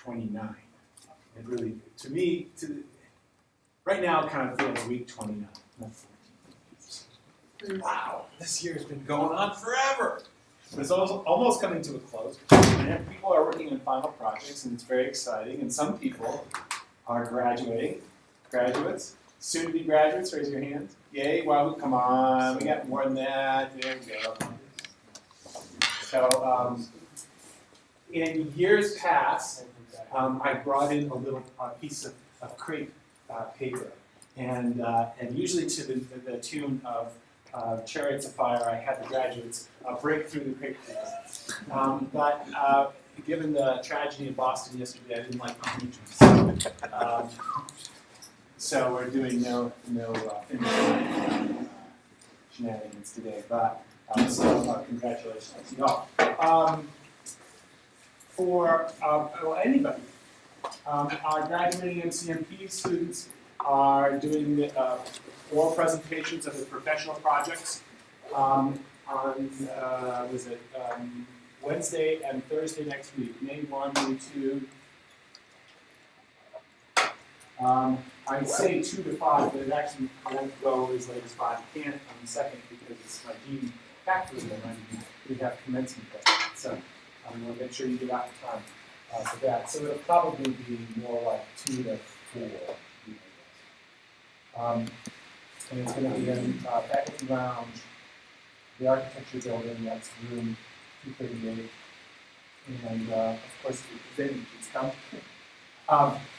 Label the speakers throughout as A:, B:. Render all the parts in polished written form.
A: 29. It really, to me, right now it kind of feels week 29, not 14. Wow, this year's been going on forever. But it's almost coming to a close. And people are working on final projects, and it's very exciting. And some people are graduating. Graduates, soon-to-be graduates, raise your hands. Yay, wow, come on, we got more than that. There we go. So, in years past, I brought in a little piece of crepe paper, and usually to the tune of Chariots of Fire, I had the graduates break through the crepe paper. But given the tragedy in Boston yesterday, I didn't like the teachers. So we're doing no shenanigans today, but still congratulations to y'all. For anybody, our graduating MCMP students are doing oral presentations of the professional projects on Wednesday and Thursday next week, May 1, May 2. I'd say 2 to 5, but it actually won't go as late as 5. You can't on the 2nd because it's my dean factory and we have commencement day. So I'm going to make sure you get out in time for that. So it'll probably be more like 2 to 4. And it's going to be in faculty lounge, the architecture building, that's room 238. And of course, if you're presenting, please come.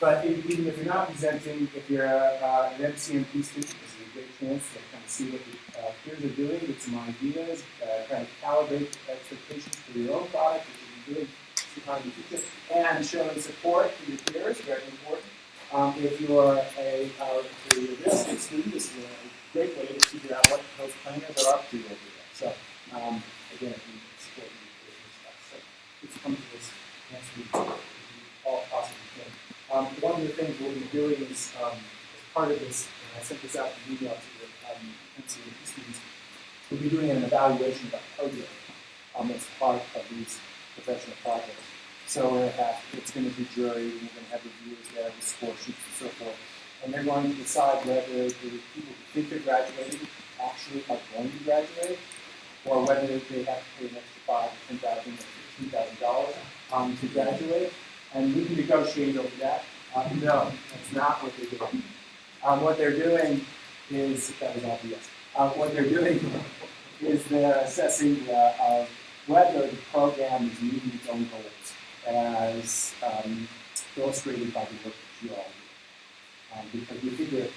A: But even if you're not presenting, if you're an MCMP student, this is a great chance to kind of see what the peers are doing, get some ideas, kind of calibrate expectations for your own product, which you'll be doing sometime in the future, and showing support for your peers, very important. If you are a real estate student, this is a great way to figure out what those planners are up to over there. So, again, if you support your peers and stuff. So, please come to this next week if all possible. One of the things we'll be doing is, as part of this, and I sent this out in an email to the MCMP students, we'll be doing an evaluation of our program as part of these professional projects. So it's going to be jury, and we're going to have reviewers there with score sheets and so forth. And they're going to decide whether the people who think they're graduating actually are going to graduate, or whether they have to pay an extra $5,000, $10,000, or $15,000 to graduate. And we can negotiate over that. No, that's not what they're doing. What they're doing is, that was obvious. What they're doing is they're assessing whether the program is meeting its own goals, as illustrated by the work that you all do. Because we figure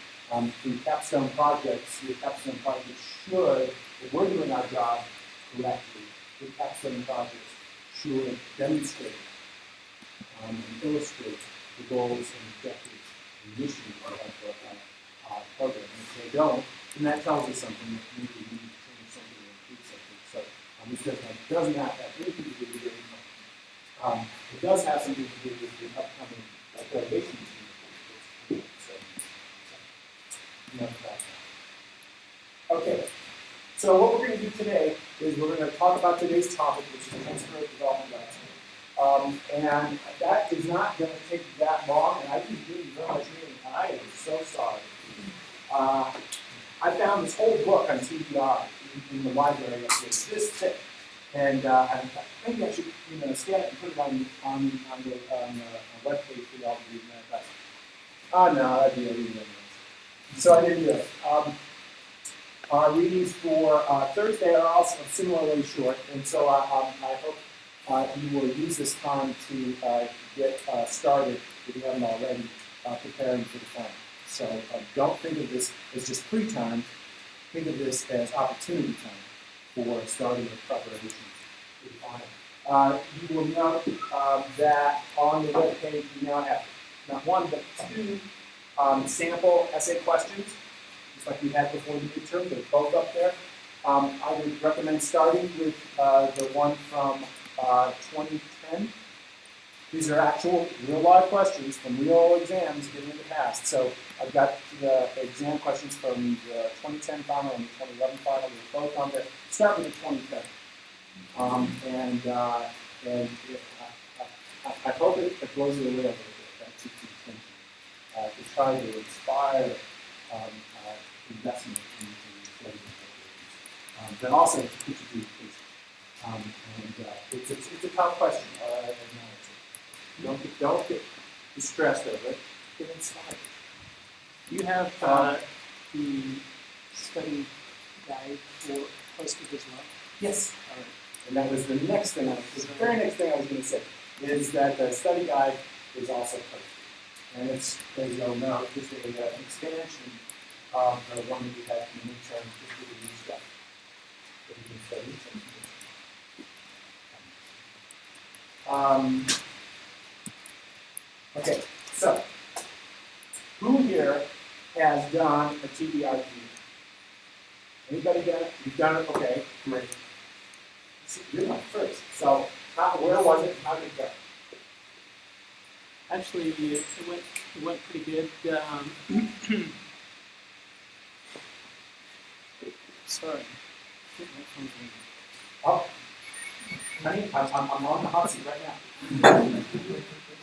A: through capstone projects, your capstone projects should, if we're doing our job correctly, your capstone projects should demonstrate and illustrate the goals and objectives and mission of our program. And if they don't, then that tells us something that maybe we need to change something or improve something. So this doesn't have to have anything to do with your income. It does have something to do with the upcoming accreditation. Okay, so what we're going to do today is we're going to talk about today's topic, which is transfer development rights. And that is not going to take that long, and I didn't do very much reading, and I am so sorry. I found this whole book on TDR in the library. It's this thick, and maybe I should scan it and put it on the web page for y'all to read. But no, that'd be a reading anyway. So I didn't do it. Our readings for Thursday are also similarly short, and so I hope you will use this time to get started, if you haven't already, preparing for the final. So don't think of this as just free time. Think of this as opportunity time for starting the preparation for the final. You will note that on the web page we now have not one but 2 sample essay questions, just like we had before the midterm. They're both up there. I would recommend starting with the one from 2010. These are actual real live questions from real exams given in the past. So I've got the exam questions from the 2010 final and the 2011 final. They're both on there. Start with the 2010. I hope it blows you away a little bit, that two-tier thinking, to try to inspire investment in the floating rate, but also to put you through the paces. It's a tough question. I acknowledge it. Don't get distressed over it. Get inspired.
B: Do you have the study guide for posted as well?
A: Yes.
B: All right.
A: And that was the next thing, the very next thing I was going to say, is that the study guide is also posted. And it's, as you'll know, just an expansion of the one that we had in the midterm, just with the new stuff that we can study. Okay, so who here has done a TDR? Anybody done it? You've done it? Okay, great. You're my first. So where was it? How did it go?
B: Actually, it went pretty good. Sorry.
A: Oh, honey, I'm on the hot seat right now.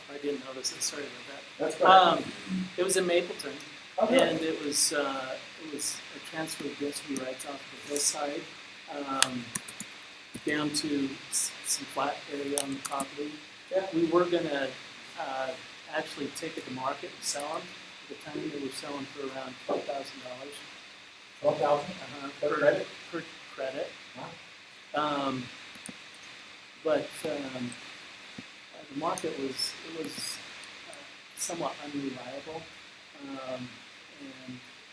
B: I didn't notice it. Sorry about that.
A: That's right.
B: It was in Mapleton,
A: Okay.
B: and it was a transfer of density rights off the hillside down to some flat area on the property.
A: Yeah.
B: We were gonna actually take it to market and sell them. At the time, they were selling for around $12,000.
A: 12,000 per credit.
B: Per credit.
A: Wow.
B: But the market was somewhat unreliable, and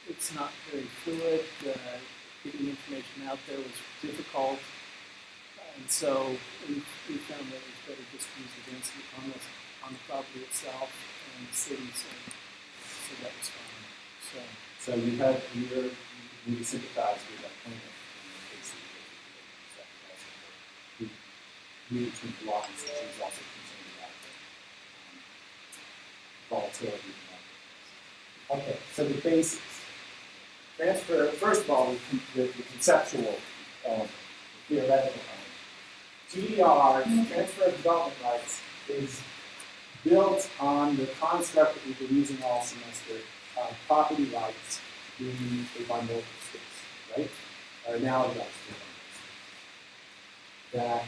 B: it's not very fluid. Getting information out there was difficult, and so we found that it was better just to use the density on the property itself and the city. So that was fine.
A: So you sympathize with that plaintiff in the case of the between blocks, she was also concerned about the volatility of the market. Okay, so the basics. Transfer, first of all, the conceptual element, the theoretical element. TDR, transfer of development rights, is built on the construct that we've been using all semester of property rights being a bundle of space, right? Or analogized to a bundle of space. That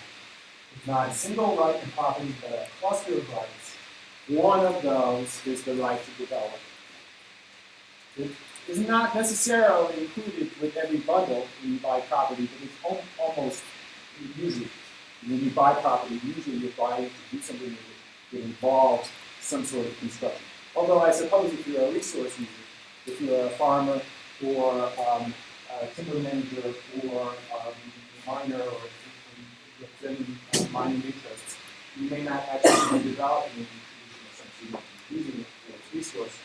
A: is not a single right in property, but a cluster of rights. One of those is the right to develop. It is not necessarily included with every bundle when you buy property, but it's almost usually. When you buy property, usually you're buying to do something that involves some sort of construction. Although I suppose if you're a resource user, if you're a farmer or a timber manager or a miner or representing mining interests, you may not actually be developing in the traditional sense. You're using it for its resource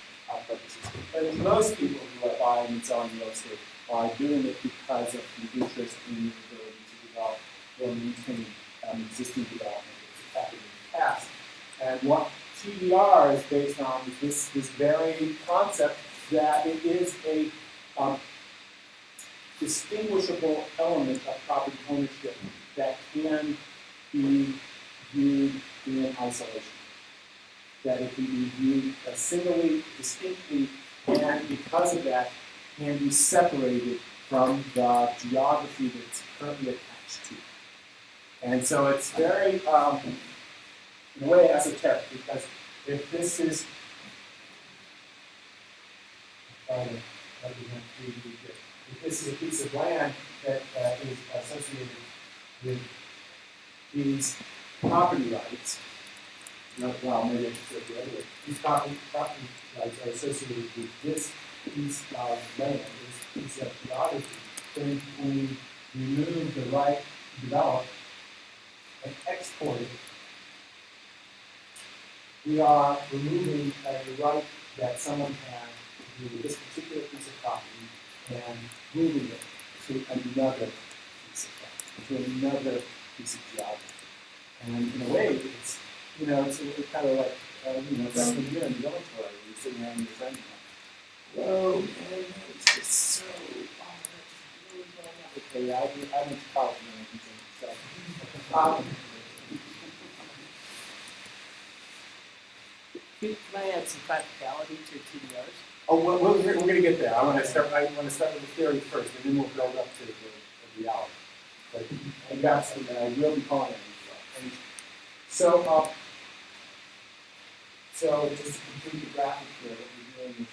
A: purposes. But most people who are buying and selling real estate are doing it because of the interest in the ability to develop or maintain existing development that's happened in the past. And what TDR is based on is this very concept that it is a distinguishable element of property ownership that can be viewed in isolation. That it can be viewed singly, distinctly, and because of that, can be separated from the geography that's currently attached to it. And so it's very, in a way, esoteric, because if this is, if this is a piece of land that is associated with these property rights, well, maybe I should say it the other way. These property rights are associated with this piece of land, this piece of geography. Then when we remove the right to develop and export it, we are removing a right that someone has to do with this particular piece of property and moving it to another piece of property, to another piece of geography. And in a way, it's it's kind of like, back when you're in the military, you're sitting around with your friends and whoa, man, it's just so, really going on. Okay, I went to college and everything, so.
B: Can I add some practicality to TDRs?
A: Oh, we're going to get there. I want to start with the theory first, and then we'll build up to the reality. But I got some that I will be calling on you for. So just to complete the graphic here, what we're doing is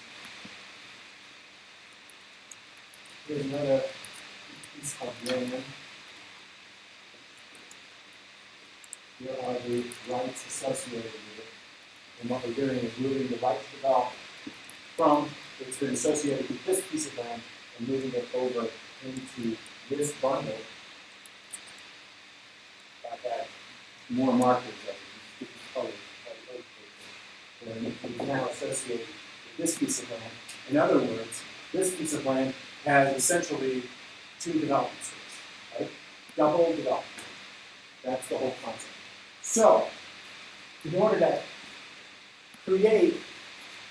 A: here's another piece of land. Here are the rights associated with it. And what we're doing is moving the right to develop from it's been associated with this piece of land and moving it over into this bundle. Got that more markers of it, different colors. And it's now associated with this piece of land. In other words, this piece of land has essentially two development streams, right? Double development. That's the whole concept. So, in order to create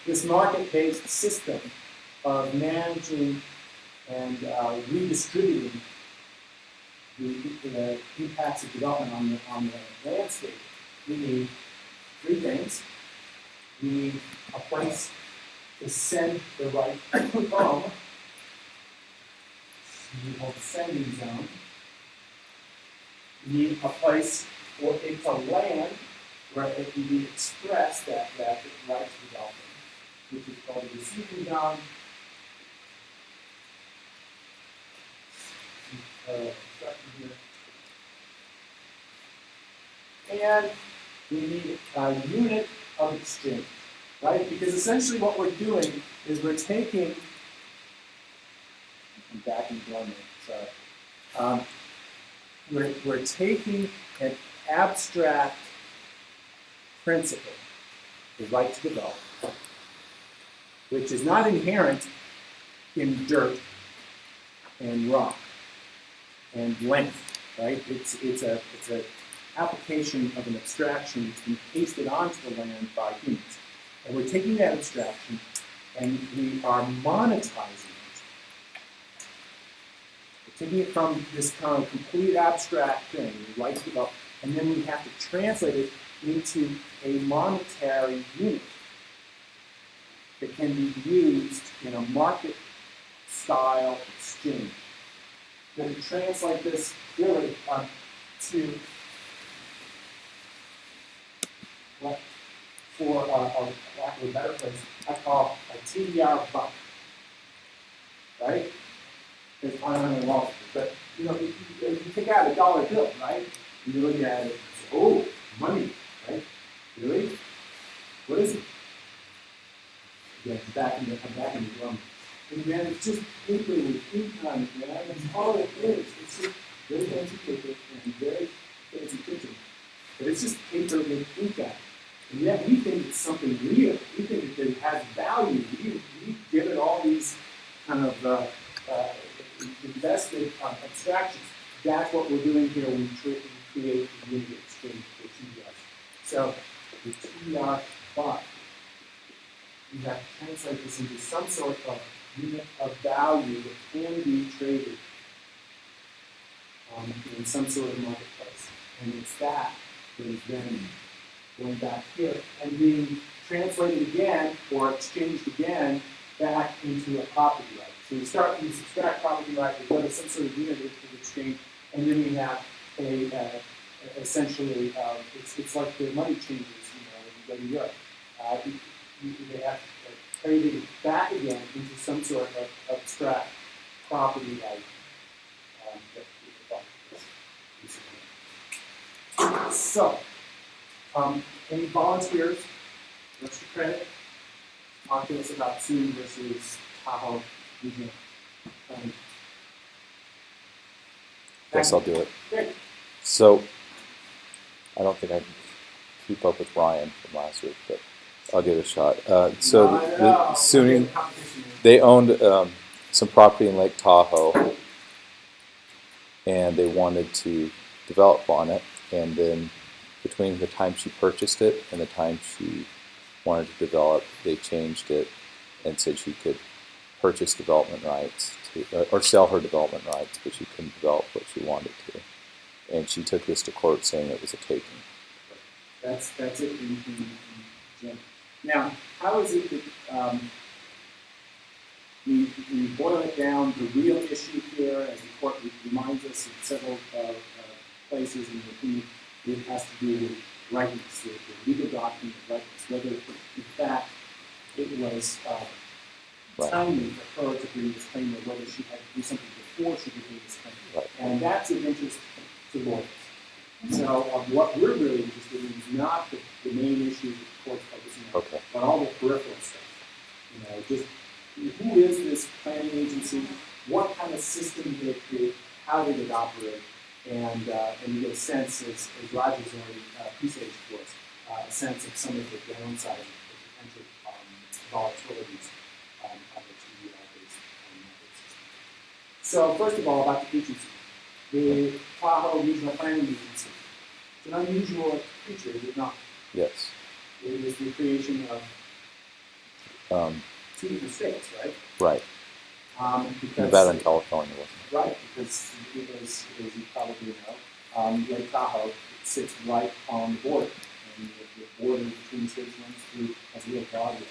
A: this market-based system of managing and redistributing the impacts of development on the landscape, we need three things. We need a place to send the right from. We need a sending zone. We need a place for it to land where it can be expressed that right to development, which is called the receiving zone. And we need a unit of exchange, right? Because essentially what we're doing is we're taking, I'm back in German, sorry. We're taking an abstract principle, the right to develop, which is not inherent in dirt and rock and length, right? It's a application of an abstraction that's been pasted onto the land by humans. And we're taking that abstraction and we are monetizing it. We're taking it from this kind of complete abstract thing, the right to develop, and then we have to translate it into a monetary unit that can be used in a market-style exchange. Then to translate this really to what, for lack of a better phrase, I call a TDR buck, right? It's $500, but you take out a dollar bill, right? And you look at it, oh, money, right? Really? What is it? Yeah, I'm back in the drum. And then it's just paper with ink on it, man. That's all it is. It's just very fancy paper and very fancy printing. But it's just paper with ink on it. And yet we think it's something real. We think that it has value. We give it all these kind of invested abstractions. That's what we're doing here when we create the unit exchange for TDR. So the TDR bot, you have to translate this into some sort of unit of value that can be traded in some sort of marketplace. And it's that is then going back here and being translated again or exchanged again back into a property right. So we start with subtract property right, we go to some sort of unit of exchange, and then we have essentially, it's like the money changes, when you go to Europe. They have traded it back again into some sort of abstract property right. So, any volunteers, extra credit, talk to us about Zoom versus Tahoe region.
C: Guess I'll do it.
A: Great.
C: So, I don't think I can keep up with Ryan from last week, but I'll give it a shot. The Sunni, they owned some property in Lake Tahoe, and they wanted to develop on it. And then between the time she purchased it and the time she wanted to develop, they changed it and said she could purchase development rights or sell her development rights, but she couldn't develop what she wanted to. And she took this to court saying it was a taking.
A: That's it in general.
D: Now, how is it that we boil it down? The real issue here, as the court reminds us in several places in the opinion, it has to do with rightness, the legal document of rightness, whether in fact it was timely for her to bring this claim, or whether she had to do something before she could bring this claim.
C: Right.
D: And that's of interest to lawyers. So what we're really interested in is not the main issue that the court's focusing on,
C: Okay.
D: but all the peripheral stuff. Just who is this planning agency? What kind of system did it create? How did it operate? And you get a sense, as Roger's already presaged for us, a sense of some of the downside of potential volatilities on the TDR-based method system. So first of all, about the agency. The Tahoe Regional Planning Agency. It's an unusual creature, is it not?
C: Yes.
D: It is the creation of 2 different states, right?
C: Right.
D: Because,
C: Nevada and California, wasn't
D: right, because as you probably know, Lake Tahoe sits right on the border. And the border between the states runs through, as a little dog, but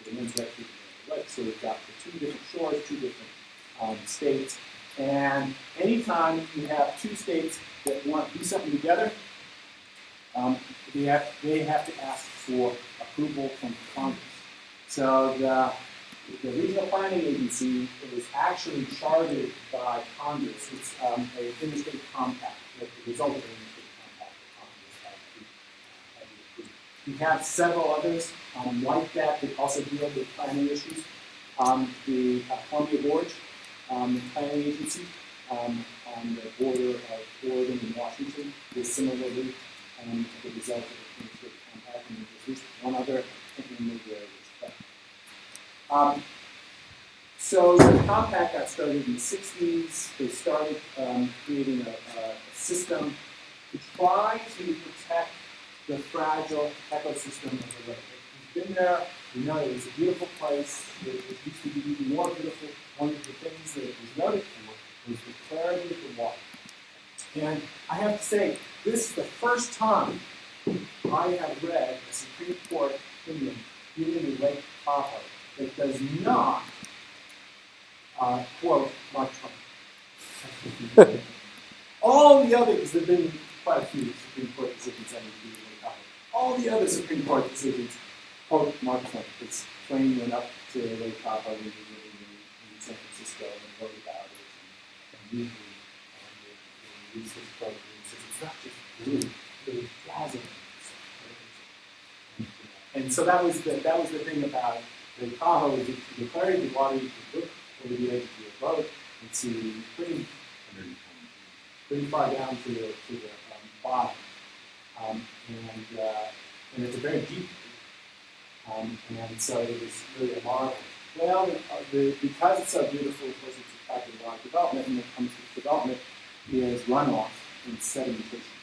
D: it runs right through the lake. So we've got the 2 different shores, 2 different states. And anytime you have 2 states that want to do something together, they have to ask for approval from Congress. So the Regional Planning Agency is actually chartered by Congress. It's an interstate compact, the result of an interstate compact that Congress had approved. We have several others like that also deal with planning issues. The Columbia Gorge Planning Agency on the border of Oregon and Washington is similarly the result of the interstate compact, and there's at least one other, I can't remember where it is. So the compact got started in the 60s. They started creating a system to try to protect the fragile ecosystem of the lake. If you've been there, you know it was a beautiful place. It used to be even more beautiful. One of the things that it was noted for was the clarity of the water. And I have to say, this is the first time I have read a Supreme Court opinion dealing with Lake Tahoe that does not quote Mark Twain. All the others, there have been quite a few Supreme Court decisions having to do with Lake Tahoe. All the other Supreme Court decisions quote Mark Twain. Because Twain went up to Lake Tahoe when he was living in San Francisco and wrote about it and usually his quote says it's not just blue, it was dazzling. And so that was the thing about Lake Tahoe, is the clarity of the water, you could look over the edge of your boat and see pretty far down to the bottom. And it's a very deep and so it was really a marvel. Well, because it's so beautiful, of course, it's attracted a lot of development, and when it comes to development, is runoff and sedimentation.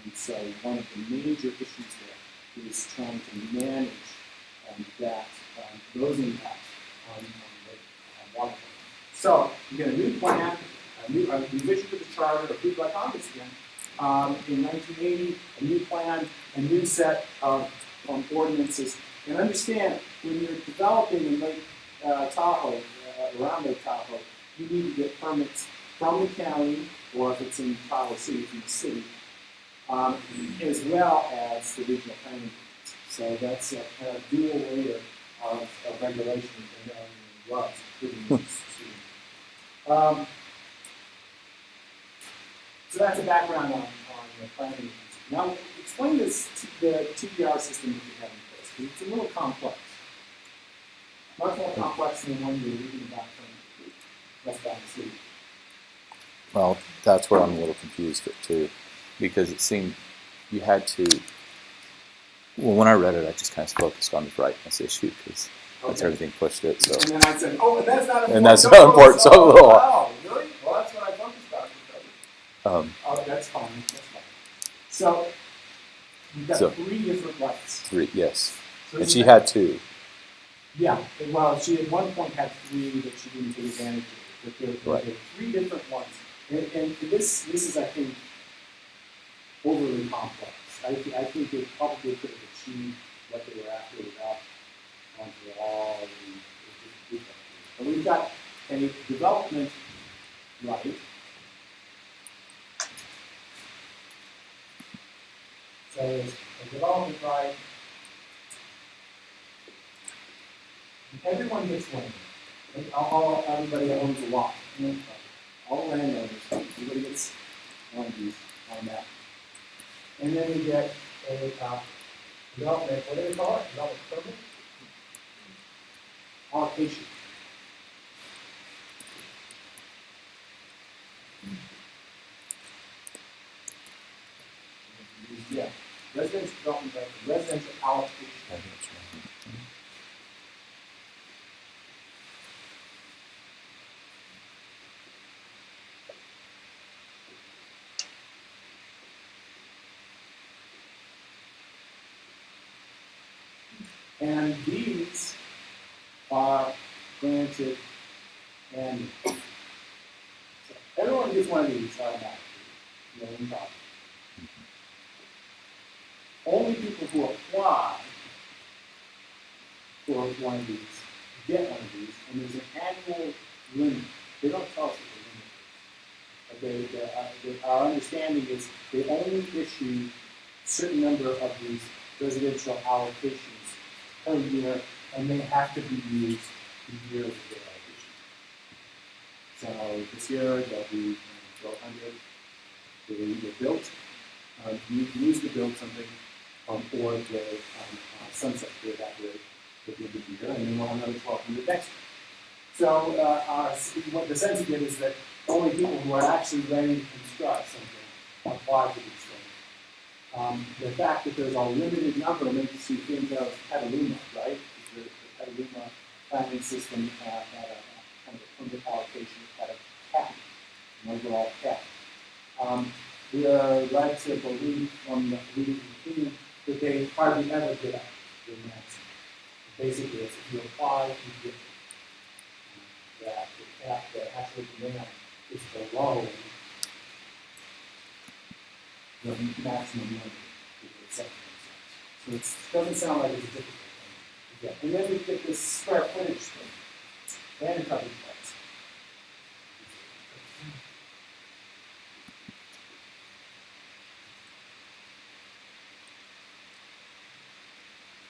D: And so one of the major issues there is trying to manage those impacts on the water. So you get a new plan, a revision to the charter approved by Congress again. In 1980, a new plan, a new set of ordinances. And understand, when you're developing in Lake Tahoe, around Lake Tahoe, you need to get permits from the county, or if it's in Tahoe City, from the city, as well as the regional planning agency. So that's a kind of dual layer of regulation that was including this. So that's a background on the planning agency. Now, explain this the TDR system that we have in place, because it's a little complex. Much more complex than the one you're reading about from West Valley City.
C: Well, that's where I'm a little confused too, because it seemed you had to. Well, when I read it, I just kind of focused on the brightness issue because that's everything pushed it. So.
D: And then I said, "Oh, and that's not important."
C: And that's not important. So a little.
D: Wow, really? Well, that's what I focused on. Oh, that's fine. That's fine. So you've got 3 different lights.
C: 3, yes.
D: So
C: And she had 2.
D: Yeah. Well, she at one point had 3 that she didn't take advantage of. But there are 3 different ones. And this is, I think, overly complex. I think it probably could have achieved what they were after without going through all the different people. But we've got a development right.
A: So there's a development right. Everyone gets land.
D: Everybody owns a lot. All landowners, everybody gets one of these on that.
A: And then you get a development, what do they call it? Development permit?
D: Allocation. Yeah, residential development right, residential allocation.
C: I think it's right.
D: And these are granted, and so everyone gets one of these automatically. On top. Only people who apply for one of these get one of these, and there's an annual limit. They don't tell us what the limit is. Our understanding is they only issue a certain number of these residential allocations per year, and they have to be used the year of their allocation. So this year they'll be 1,200. They either built, you use to build something, or the sunset period that way at the end of the year, and then we'll have another 1,200 next year. So what the sense you get is that only people who are actually ready to construct something apply for these things. The fact that there's a limited number makes you think of Petaluma, right? The Petaluma planning system had a kind of a permit allocation, had a cap, an overall cap. We are led to believe from the leading opinion that they hardly ever get up to the maximum. Basically, it's if you apply, you get that the cap, the actual demand is below the maximum number that they set for themselves. So it doesn't sound like it's a difficult thing to get. And then we get this square footage thing, and coverage rights.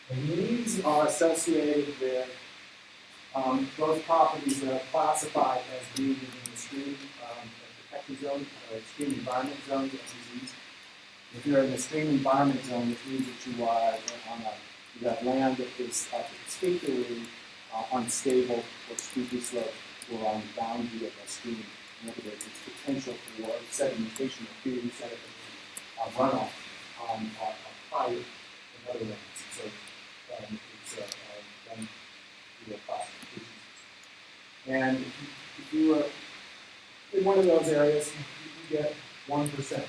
D: And these are associated with those properties that are classified as being within the extreme protected zone or extreme environment zone, SEZs. If you're in the extreme environment zone, which means that you are on you have land that is particularly unstable or steeply sloped or on the boundary of a stream. In other words, its potential for sedimentation or creating sediment runoff are higher than other lands. So it's done through a classification. And if you are in one of those areas, you get 1%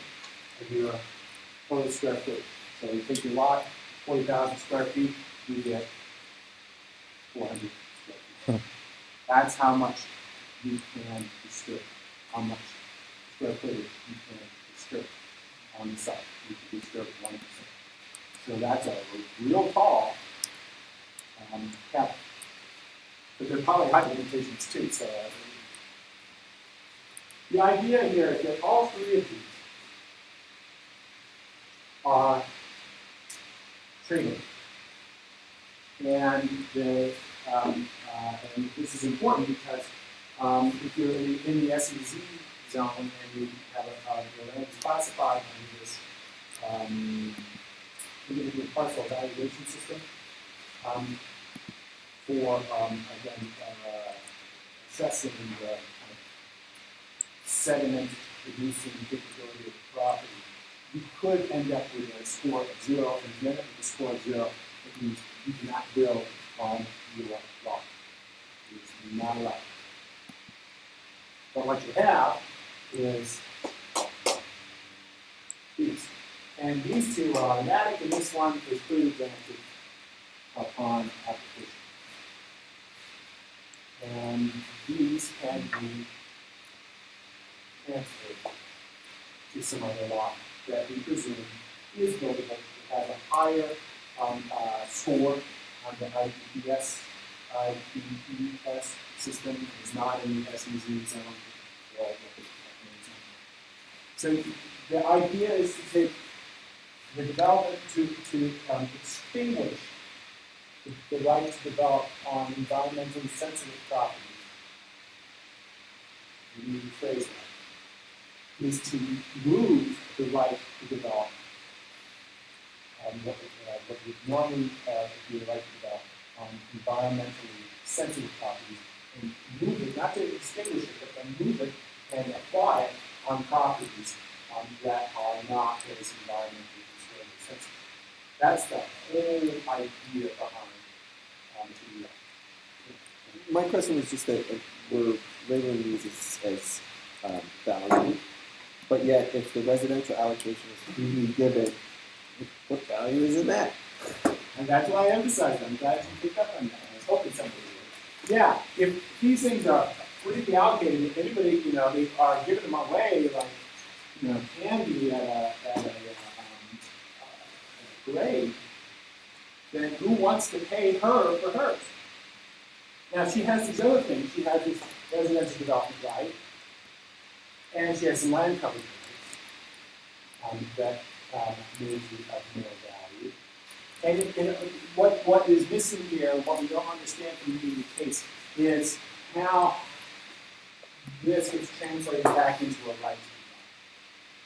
D: of your total square foot. So you take your lot, 40,000 square feet, you get 400 square feet. That's how much you can disturb, how much square footage you can disturb on the site. You can disturb 1%. So that's a real tall cap. But there are probably height limitations too. So the idea here is that all three of these are triggered. And this is important because if you're in the SEZ zone and you have your land is classified under this individual parcel evaluation system for again assessing the kind of sediment producing capability of the property, you could end up with a score of 0, and if you end up with a score of 0, it means you cannot build on your lot. It's not allowed. But what you have is these. And these two are automatic, and this one is clearly granted upon application. And these can be transferred to some other lot that we presume is buildable. It has a higher score on the IPPS system is not in the SEZ zone. Well, so the idea is to take the development to extinguish the right to develop on environmentally sensitive properties. Let me rephrase that. Is to remove the right to develop what would normally be the right to develop on environmentally sensitive properties and move it, not to extinguish it, but then move it and apply it on properties that are not as environmentally sensitive. That's the whole idea behind TDR.
E: My question was just that we're labeling these as value, but yet if the residential allocation is freely given, what value is in that?
D: And that's why I emphasize it. I'm glad you picked up on that. I was hoping somebody would. Yeah, if these things are freely allocated, if anybody, they are giving them away like, candy at a parade, then who wants to pay her for hers? Now, she has these other things. She has this residential development right, and she has some land coverage that means we have more value. And what is missing here, what we don't understand from reading the case, is how this gets translated back into a right to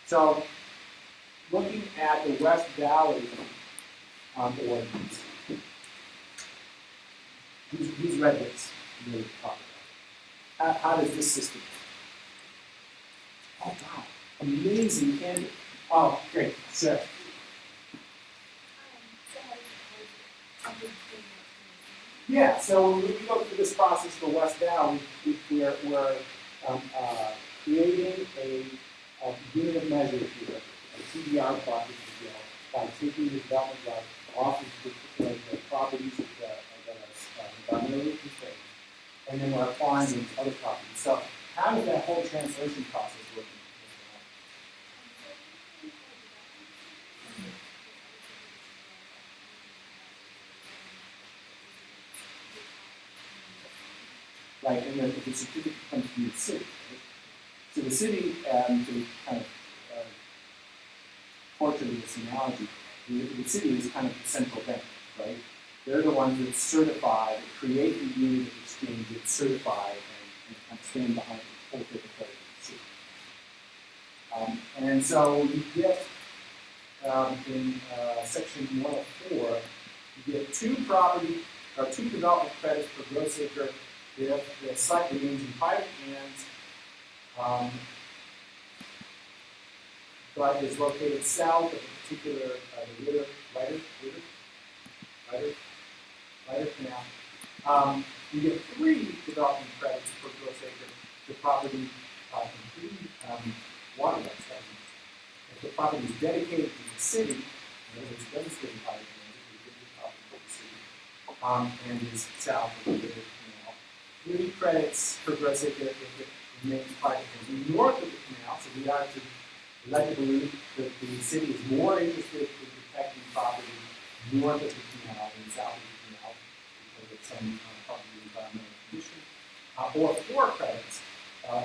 D: develop. So, looking at the West Valley ordinance, who's read this? Really talk about. How does this system work? Oh, wow. Amazing candy. Oh, great. Sarah. Yeah, so when we go through this process for West Valley, we're creating a unit of measure here, a TDR project by taking the development right off of the properties that are environmentally constrained, and then we're applying them to other properties. So how does that whole translation process work? Right, and then if the certificate comes from the city, right? So the city, to kind of portray this analogy, the city is kind of the central bank, right? They're the ones that certify, that create the unit of exchange, that certify and kind of stand behind the whole capability of the city. And so you get in section 104, you get two development credits per gross acre if the site remains in private hands, but is located south of a particular Ryder Canal. You get 3 development credits per gross acre if the property including water rights. If the property is dedicated to the city, in other words, it doesn't stay in private hands, it is property for the city, and is south of the Ryder Canal. 3 credits per gross acre if it remains private hands. North of the canal, so we are led to believe that the city is more interested in protecting property north of the canal than south of the canal because of some property environmental condition. Or 4 credits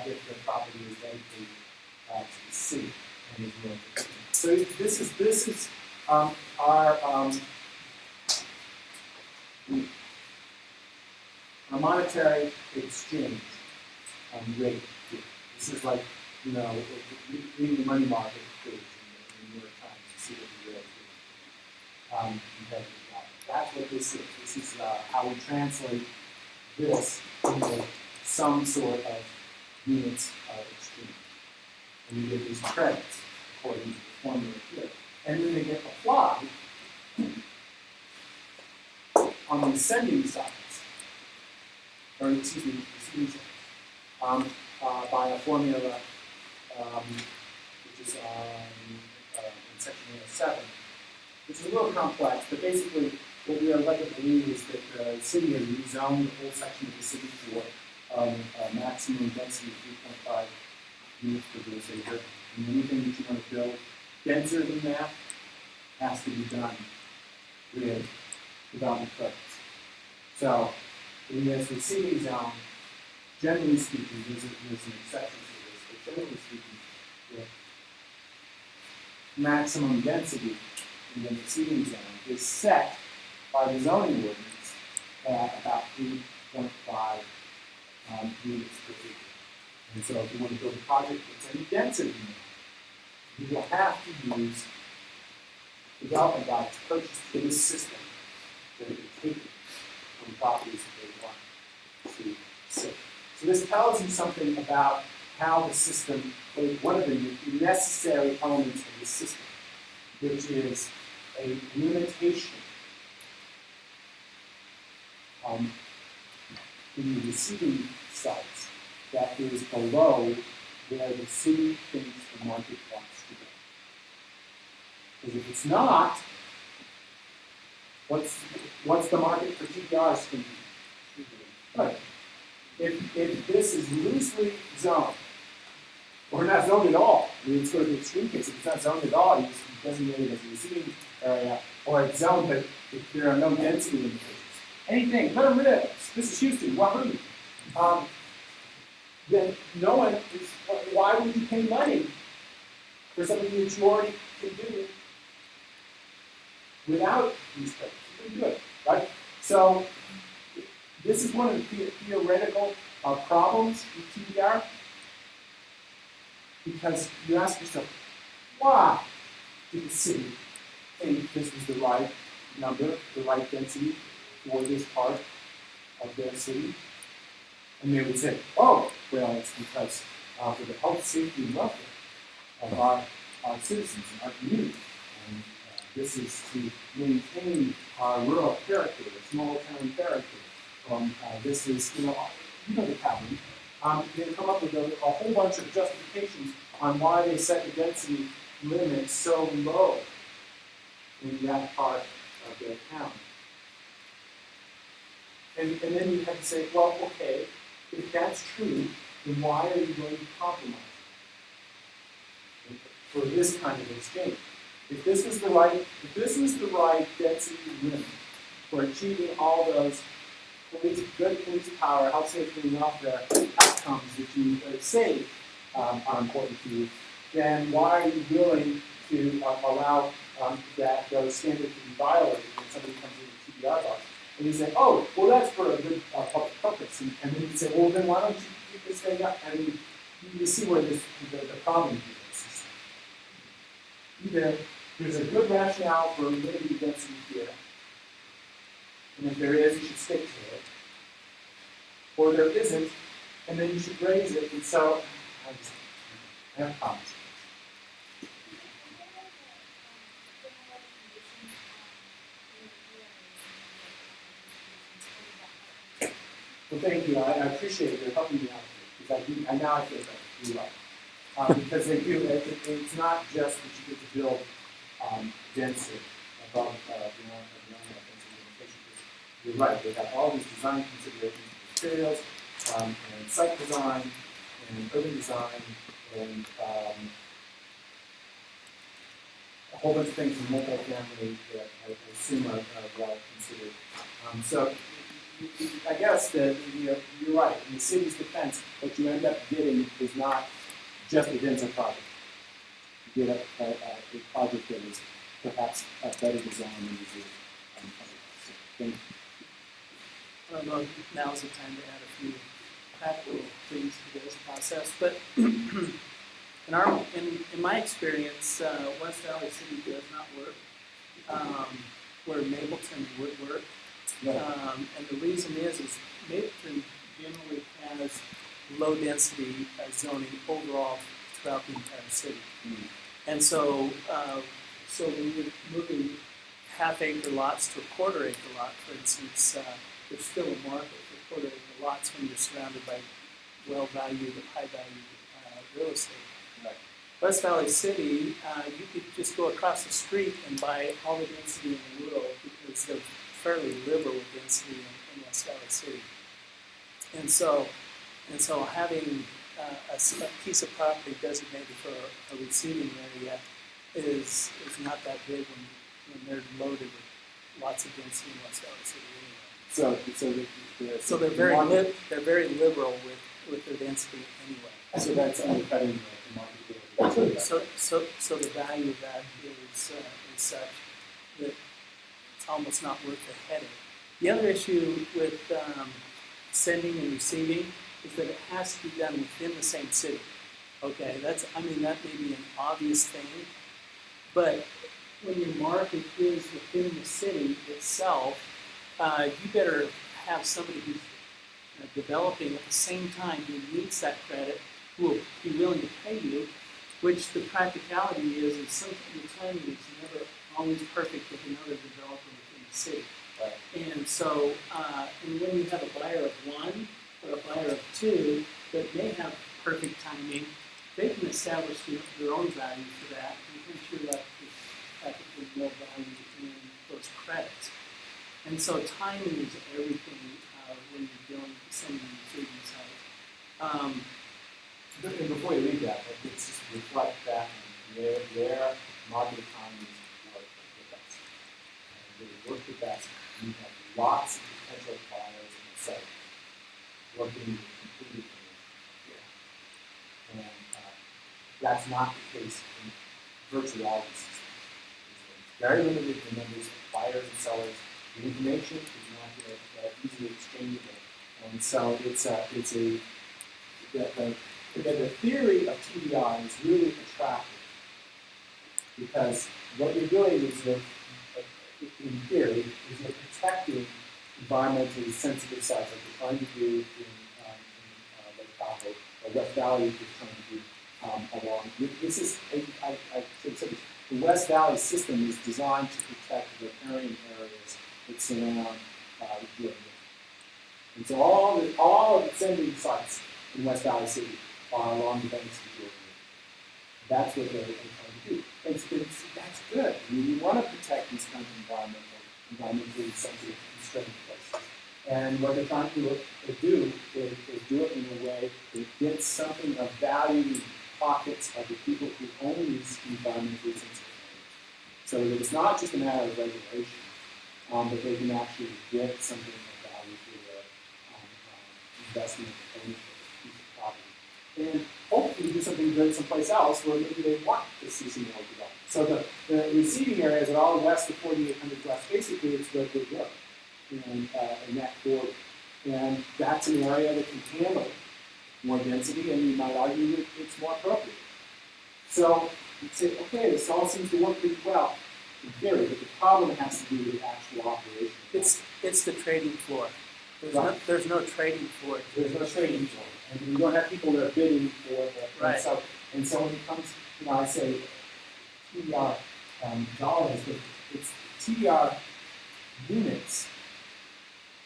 D: if the property is dedicated to the city and is north of the canal. So this is our monetary exchange rate here. This is like, reading the money market page in the New York Times to see what the real is compared to the dollar. That's what this is. This is how we translate this into some sort of units of exchange. And we get these credits according to the formula here. And then they get applied on the ascending sides, or excuse me, receiving sides, by a formula which is in section 107, which is a little complex, but basically what we are led to believe is that the city has rezoned the whole section of the city for a maximum density of 3.5 units per gross acre. And anything that you want to build denser than that has to be done with development credits. So in this receiving zone, generally speaking, there's an exception to this, but generally speaking, the maximum density in the receiving zone is set by the zoning ordinance at about 3.5 units per acre. And so if you want to build a project that's any denser than that, you will have to use development rights purchased through this system that are taken from properties that they want to sit. So this tells you something about how the system, one of the necessary elements of the system, which is a limitation in the receiving sites that is below where the city thinks the market wants to go. Because if it's not, what's the market for TDRs thinking? Right. If this is loosely zoned, or not zoned at all, I mean, it's sort of the extreme case. If it's not zoned at all, you just designate it as a receiving area, or it's zoned, but if there are no density limitations. Anything, let them live. This is Houston, Wahoo. Then no one is, why would you pay money for something that you already can do without these credits? You can do it, right? So this is one of the theoretical problems with TDR, because you ask yourself, why did the city think this was the right number, the right density for this part of their city? And they would say, oh, well, it's because for the health, safety, and welfare of our citizens and our community. And this is to maintain our rural character, the small town character. This is, you know the pattern. They come up with a whole bunch of justifications on why they set the density limit so low in that part of their town. And then you have to say, well, okay, if that's true, then why are you going to compromise for this kind of exchange? If this was the right density limit for achieving all those good police power, health, safety, and welfare outcomes that you say are important to you, then why are you willing to allow those standards to be violated when somebody comes in the TDR box? And you say, oh, well, that's for a good public purpose. And then you say, well, then why don't you keep this thing up? And you see where the problem is. Either there's a good rationale for limiting density here, and if there is, you should stick to it. Or there isn't, and then you should raise it. And so, I have problems. Well, thank you. I appreciate it. You're helping me out here, because I now I feel better. You're right. Because they do. It's not just that you get to build density above beyond that density limitation. You're right. They have all these design considerations, materials, and site design, and urban design, and a whole bunch of things in multifamily that I assume are well considered. So I guess that you're right. In the city's defense, what you end up getting is not just a denser project. You get a project that is perhaps a better design than you do. So, thank you.
B: I don't know if now's the time to add a few practical things to this process, but in my experience, West Valley City does not work. Where Mapleton would work. And the reason is Mapleton generally has low density zoning overall throughout the entire city. Mm-hmm. And so, when you're moving half-acre lots to a quarter-acre lot, for instance, there's still a market for quarter-acre lots when you're surrounded by well-valued, high-valued real estate. Right. West Valley City, you could just go across the street and buy all the density in the world because they're fairly liberal with density in West Valley City. And so having a piece of property designated for a receiving area is not that big when they're loaded lots of density in West Valley City anyway.
E: So
B: So they're very liberal with their density anyway.
D: So that's undercutting the market.
B: So the value of that is such that it's almost not worth the headache. The other issue with sending and receiving is that it has to be done within the same city. Okay, that may be an obvious thing, but when your market is within the city itself, you better have somebody who's developing at the same time who needs that credit, who will be willing to pay you, which the practicality is some the timing is never always perfect with another developer within the city.
D: Right.
B: And so, and when you have a buyer of one or a buyer of two that may have perfect timing, they can establish their own value for that, and hence you're left with practically no value in those credits. And so timing is everything when you're dealing with sending and receiving side.
D: And before you leave that, let's just reflect back on where market economies work the best. And they work the best. You have lots of potential buyers in the site working completely for you. And that's not the case in virtually all the systems. It's very limited in numbers of buyers and sellers. The information is not easily exchangeable. And so the theory of TDR is really attractive because what you're doing is in theory, is you're protecting environmentally sensitive sites like you're trying to do in Lake Tahoe, or West Valley is trying to do along. This is, I should say this, the West Valley system is designed to protect the riparian areas that surround the Jordan River. And so all of the sending sites in West Valley City are along the banks of the Jordan River. That's what they're trying to do. That's good. I mean, you want to protect these kinds of environmentally sensitive, constrained places. And what they're trying to do is do it in a way that gets something of value in pockets of the people who own these environmentally sensitive areas. So that it's not just a matter of regulation, but they can actually get something of value for their investment and ownership of a piece of property. And hopefully do something good someplace else where maybe they want to see some more development. So the receiving areas are all west of 4800 West. Basically, it's the big road and that border. And that's an area that can handle more density, and you might argue that it's more appropriate. So you'd say, okay, this all seems to work pretty well in theory, but the problem has to do with actual operation.
B: It's the trading floor. There's no trading floor.
D: There's no trading floor. And you don't have people that are bidding for it.
B: Right.
D: And so when it comes, I say TDR dollars, but it's TDR units.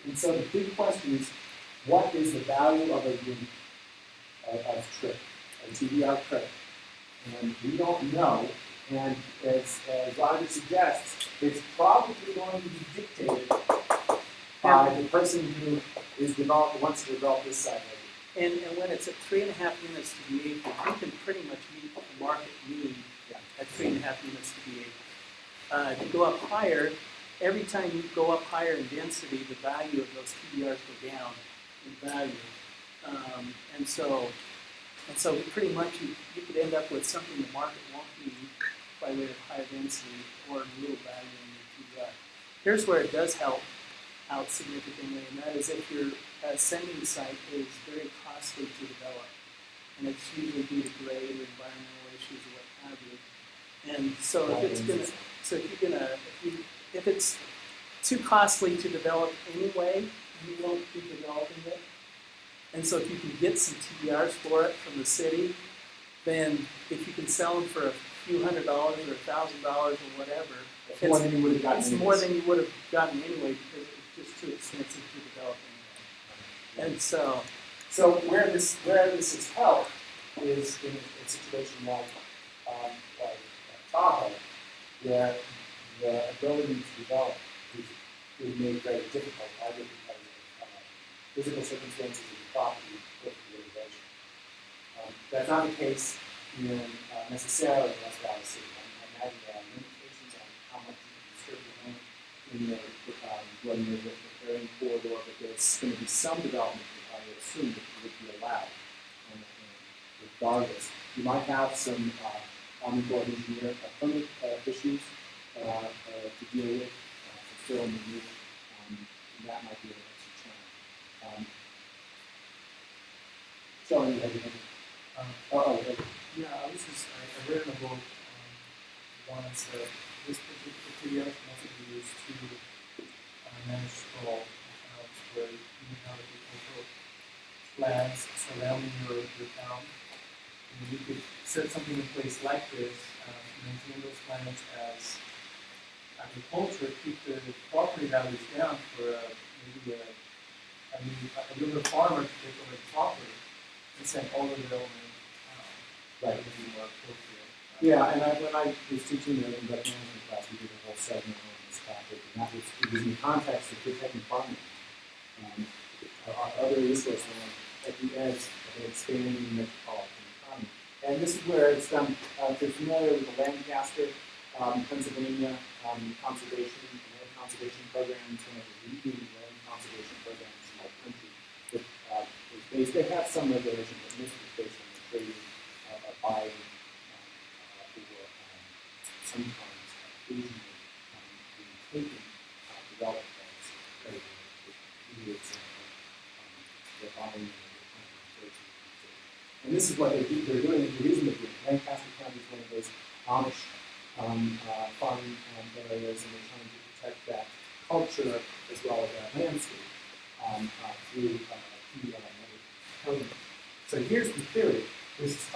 D: And so the big question is, what is the value of a unit of trip, a TDR credit? And we don't know. And as Roger suggests, it's probably going to be dictated by the person who wants to develop this site.
B: And when it's at 3.5 units to the acre, you can pretty much meet the market need at 3.5 units to the acre. If you go up higher, every time you go up higher in density, the value of those TDRs go down in value. And so pretty much you could end up with something the market won't need by way of higher density or little value in your TDR. Here's where it does help out significantly, and that is if your sending site is very costly to develop, and it's usually due to grade or environmental issues or what have you. And so if it's too costly to develop anyway, you won't be developing it. And so if you can get some TDRs for it from the city, then if you can sell them for a few $100s or $1,000 or whatever,
D: it's more than you would have gotten.
B: It's more than you would have gotten anyway because it's just too expensive to develop anyway. And
D: so where this is helped is in a situation like Tahoe, where the ability to develop is made very difficult either because of physical circumstances of the property or the litigation. That's not the case in necessarily West Valley City. I imagine there are limitations on how much you can disturb the land when you're preparing corridor, but there's going to be some development, I assume, that would be allowed. Regardless, you might have some Army Corps of Engineer permit issues to deal with, to fill in the roof. That might be an extra challenge. Showing you everything.
A: Yeah, I read in a book once that this particular TDR can also be used to manage sprawl accounts where you have agricultural lands surrounding your town. And you could set something in place like this, maintain those lands as agriculture, keep the property values down for maybe a little farmer to take over the property and send all the development
D: Right.
A: to be more appropriate.
D: Yeah, and when I was teaching the investment management class, we did a whole segment on this topic, and it was in the context of protecting farming. Our other resource land at the edge of an expanding metropolitan economy. And this is where it's done. If you're familiar with the Lancaster, Pennsylvania conservation and land conservation programs, one of the leading land conservation programs in the country, that is based, they have some regulation, but most is based on the trading of buying or sometimes occasionally being taken development rights that is the buying and this is what they're doing. The reason they're doing Lancaster County is one of those Amish farming areas, and they're trying to protect that culture as well as that landscape through TDR and other programs. So here's the theory.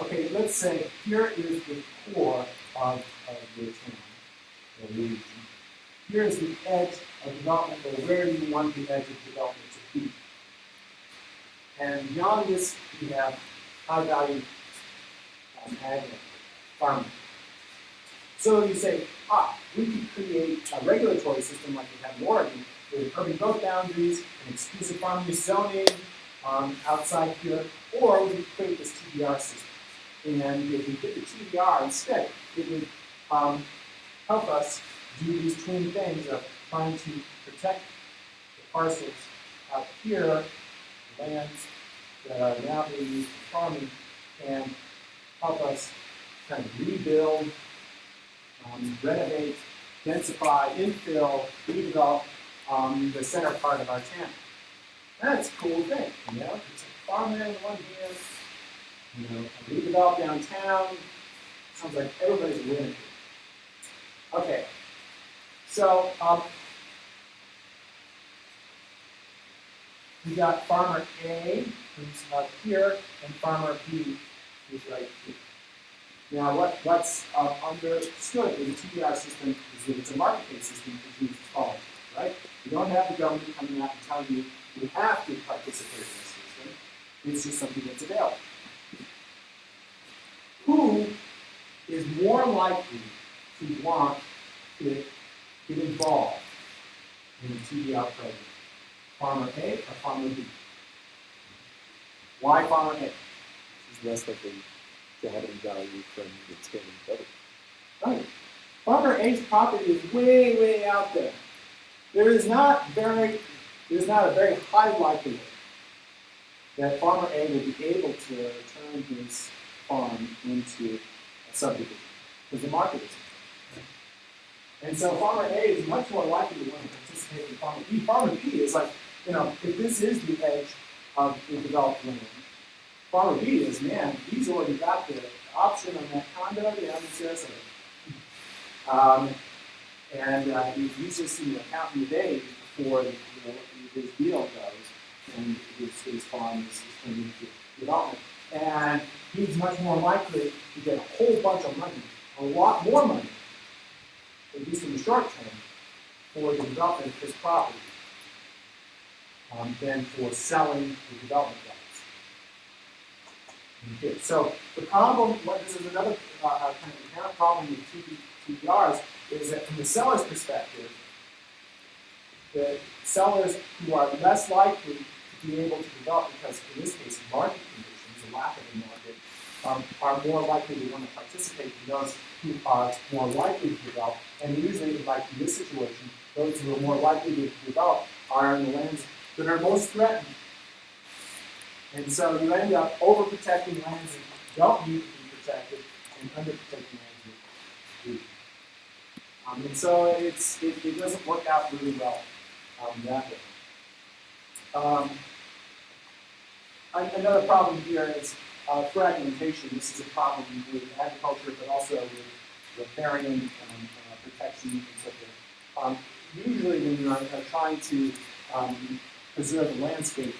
D: Okay, let's say here is the core of your town or region. Here is the edge of development, or where do you want the edge of development to be? And beyond this, you have high-value ag farming. So you say, we could create a regulatory system like we have in Oregon with urban growth boundaries and exclusive farm use zoning outside here, or we could create this TDR system. And if we did the TDR instead, it would help us do these twin things of trying to protect the parcels out here, lands that are now being used for farming, and help us kind of rebuild, renovate, densify, infill, redevelop the center part of our town. That's a cool thing, you know? It's a farmland on one hand, you know, redevelop downtown. Sounds like everybody's winning. Okay, so we got farmer A, who's up here, and farmer B, who's right here. Now, what's understood in the TDR system is that it's a market-based system which means it's voluntary, right? You don't have the government coming out and telling you you have to participate in this system. It's just something that's available. Who is more likely to want to get involved in the TDR program? Farmer A or farmer B? Why farmer A?
E: Is less likely to have any value from the expanding building.
D: Right. Farmer A's property is way, way out there. There's not a very high likelihood that farmer A will be able to turn his farm into a subdivision because the market is there. And so farmer A is much more likely to want to participate in farmer B. Farmer B is like, you know, if this is the edge of the developed land, farmer B is, man, he's already got the option on that condo down in Sarasota. He's just counting the days before his deal goes and his farm is turned into development. And he's much more likely to get a whole bunch of money, a lot more money, at least in the short term, for the development of his property than for selling the development rights. Okay, so the problem, this is another kind of inherent problem with TDRs, is that from the seller's perspective, the sellers who are less likely to be able to develop, because in this case, market conditions, a lack of a market, are more likely to want to participate than those who are more likely to develop. And usually, like in this situation, those who are more likely to develop are in the lands that are most threatened. And so you end up overprotecting lands that don't need to be protected and underprotecting lands that do. And so it doesn't work out really well that way. Another problem here is fragmentation. This is a problem with agriculture, but also with riparian protection and so forth. Usually when you are trying to preserve a landscape,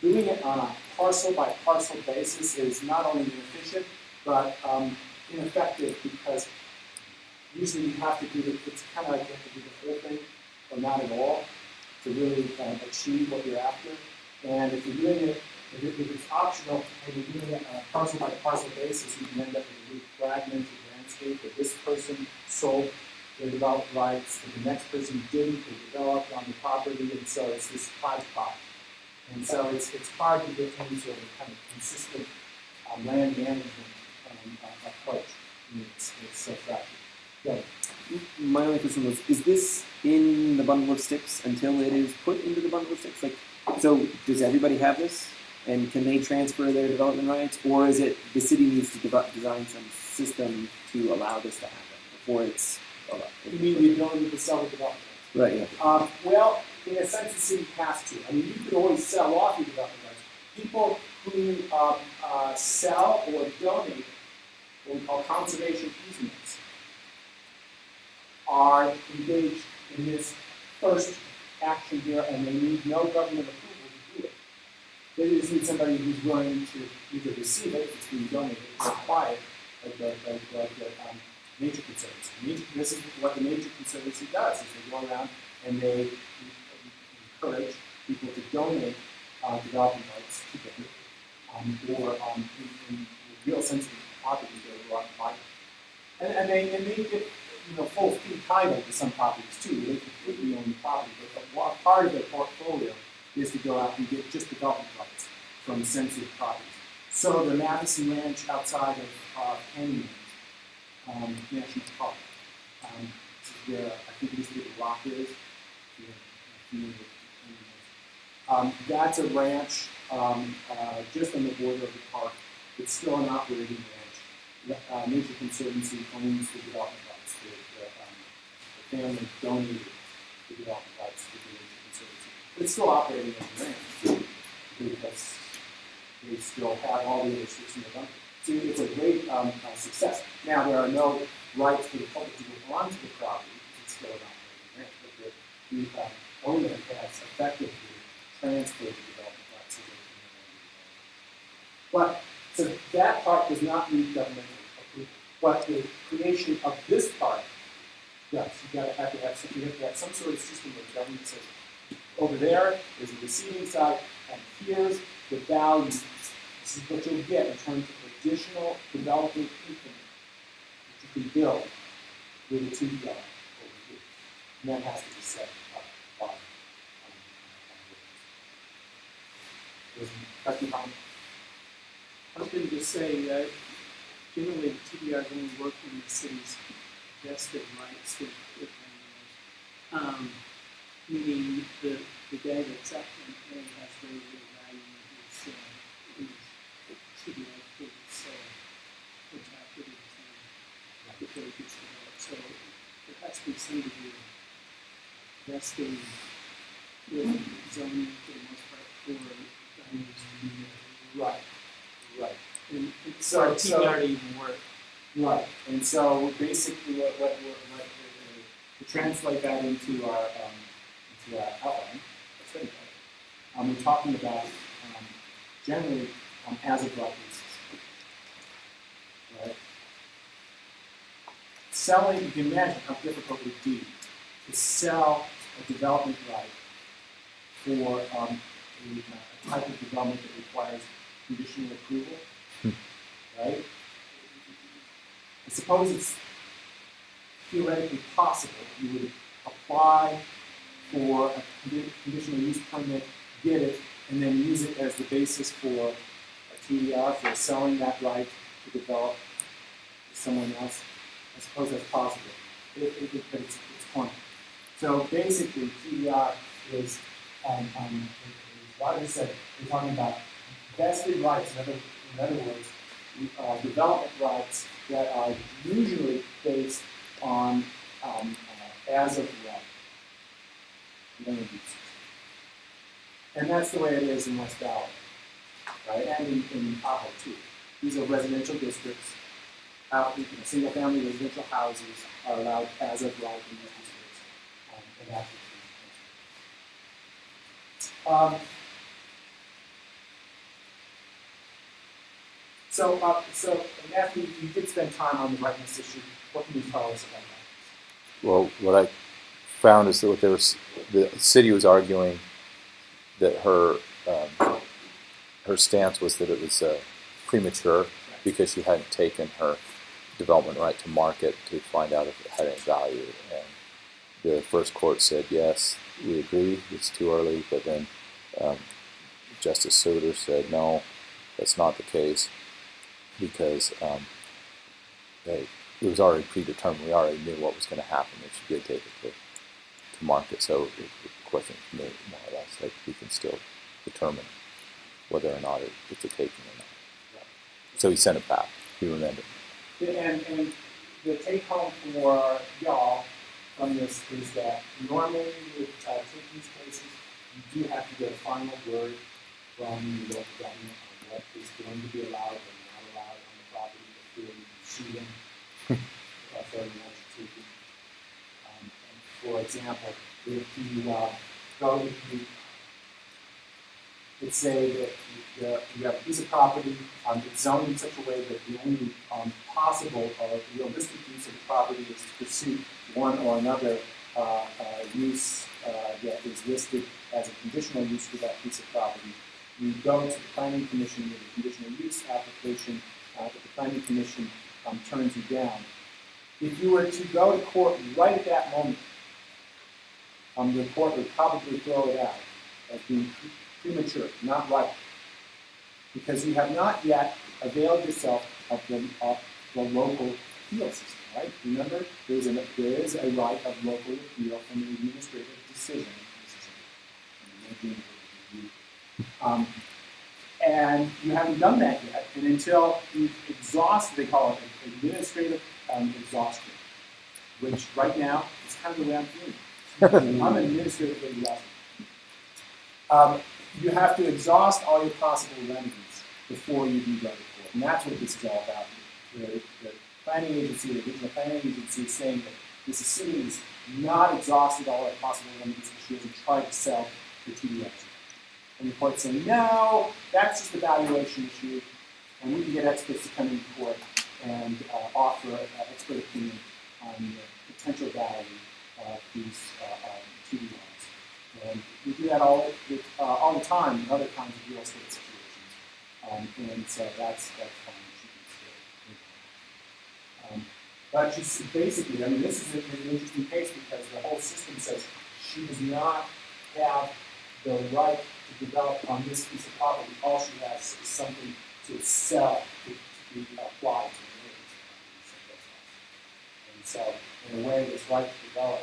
D: doing it on a parcel by parcel basis is not only inefficient, but ineffective, because usually you have to do it's kind of like you have to do the whole thing or not at all to really achieve what you're after. And if you're doing it, if it's optional and you're doing it on a parcel by parcel basis, you can end up with a really fragmented landscape where this person sold their developed rights, and the next person didn't, they developed on the property, and so it's this hodgepodge. And so it's hard to get any sort of kind of consistent land management approach. It's so fractured. Yeah.
E: My only question was, is this in the bundle of sticks until it is put into the bundle of sticks? Like, so does everybody have this? And can they transfer their development rights? Or is it the city needs to design some system to allow this to happen before it's allowed?
D: You mean the ability to sell the development rights?
E: Right, yeah.
D: Well, in a sense, the city has to. I mean, you could always sell off your development rights. People who sell or donate what we call conservation easements are engaged in this first action here, and they need no government approval to do it. They just need somebody who's willing to either receive it if it's being donated or buy it, like the Nature Conservancy. This is what the Nature Conservancy does: is they go around and they encourage people to donate development rights to them, or in real sensitive properties they go out and buy them. And they get full fee title to some properties too. They completely own the property, but part of their portfolio is to go out and get just development rights from sensitive properties. So the Madison Ranch outside of Canyons National Park, this is where I think it used to be the Rock is. That's a ranch just on the border of the park. It's still an operating ranch. Nature Conservancy owns the development rights. The family donated the development rights to the Nature Conservancy. It's still operating as a ranch because they still have all the other sticks in the bunker. So it's a great success. Now, there are no rights for the public to go onto the property because it's still an operating ranch, but the owner has effectively transferred the development rights to the community. But so that part does not need governmental approval. But the creation of this part, yes, you have to have some sort of system where the government says, over there is the receiving side, and here's the value. This is what you'll get in terms of additional development increment that you can build with a TDR over here. And that has to be set up by Question comment?
B: I was going to just say, generally, TDRs only work in the city's vested rights with landowners. Meaning the guy that's up and paying has very little value in his TDR for its property before it gets developed. So there has to be some degree of vesting with zoning for the most part for values to be
D: Right.
B: and
D: So-
B: for TDR to even work.
D: Right. And so basically, to translate that into our outline, we're talking about generally as of right leases. Right. Selling, you can imagine how difficult it would be to sell a development right for a type of development that requires conditional approval. Right? I suppose it's theoretically possible. You would apply for a conditional use permit, get it, and then use it as the basis for a TDR for selling that right to develop to someone else. I suppose that's possible. But it's point. So basically, TDR is, like I said, we're talking about vested rights. In other words, development rights that are usually based on as of right land uses. And that's the way it is in West Valley, right? And in Tahoe too. These are residential districts. Single-family residential houses are allowed as of right in these districts. And that's so Matthew, you did spend time on the rightness issue. What can you tell us about that?
C: Well, what I found is that the city was arguing that her stance was that it was premature because she hadn't taken her development right to market to find out if it had any value. And the first court said, yes, we agree, it's too early, but then Justice Soter said, no, that's not the case because it was already predetermined. We already knew what was going to happen if she did take it to market. So the question for me, more or less, like we can still determine whether or not it's a taking or not.
D: Right.
C: So he sent it back. He remanded it.
D: And the take home for y'all from this is that normally with taking cases, you do have to get a final word from the local government on what is going to be allowed or not allowed on the property before you sue them for the taking. For example, if you let's say that you have a piece of property, it's zoned in such a way that the only possible or realistic use of the property is to pursue one or another use that is listed as a conditional use for that piece of property. You go to the Planning Commission with a conditional use application that the Planning Commission turns you down. If you were to go to court right at that moment, the court would probably throw it out as being premature, not right, because you have not yet availed yourself of the local appeal system, right? Remember, there is a right of local appeal from an administrative decision. And you haven't done that yet, and until you exhaust, they call it administrative exhaustion, which right now is kind of the way I'm feeling. I'm administratively exhausted. You have to exhaust all your possible remedies before you can go to court, and that's what this is all about. The planning agency, the regional planning agency, is saying that this city has not exhausted all her possible remedies because she hasn't tried to sell the TDR. And the court's saying, no, that's just a valuation issue, and we can get experts to come into court and offer an expert opinion on the potential value of these TDRs. And we do that all the time in other kinds of real estate situations. And so that's fine. But she's basically, this is an interesting case because the whole system says she does not have the right to develop on this piece of property. All she has is something to sell to be applied to the neighbors. And so, in a way, this right to develop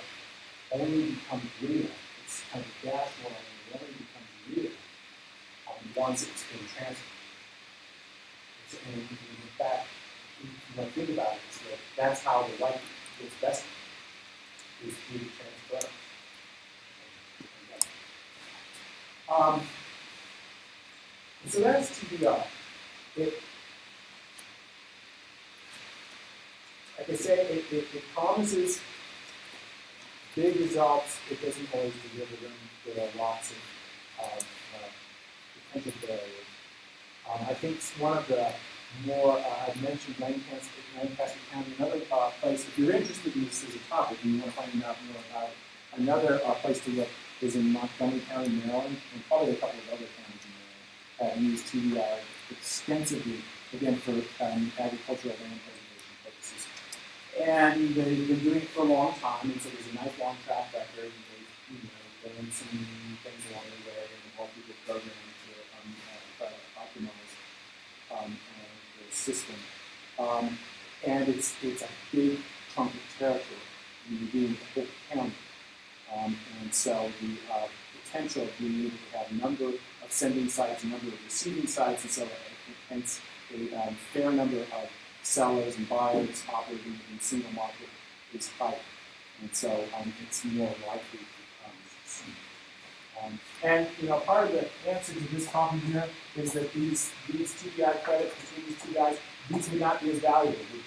D: only becomes real. It's kind of dashboard, and it only becomes real once it's been transferred. And in fact, if you think about it, that's how the right gets vested, is through the transfer. So that's TDR. Like I say, it promises big results. It doesn't always deliver them. There are lots of potential barriers. I think one of the more, I've mentioned Lancaster County, another place, if you're interested in this as a topic and you want to find out more about it, another place to look is in Montgomery County, Maryland, and probably a couple of other counties in Maryland use TDR extensively, again, for agricultural land preservation purposes. And they've been doing it for a long time, and so there's a nice long track record, and they've done some things along the way, and all through the program to try to optimize the system. And it's a big chunk of territory. You're doing the whole county. so the potential of being able to have a number of sending sites, a number of receiving sites, and so hence a fair number of sellers and buyers operating in a single market is higher. And so it's more likely to succeed. And part of the answer to this problem here is that these TDR credits between these two guys, these would not be as valuable, would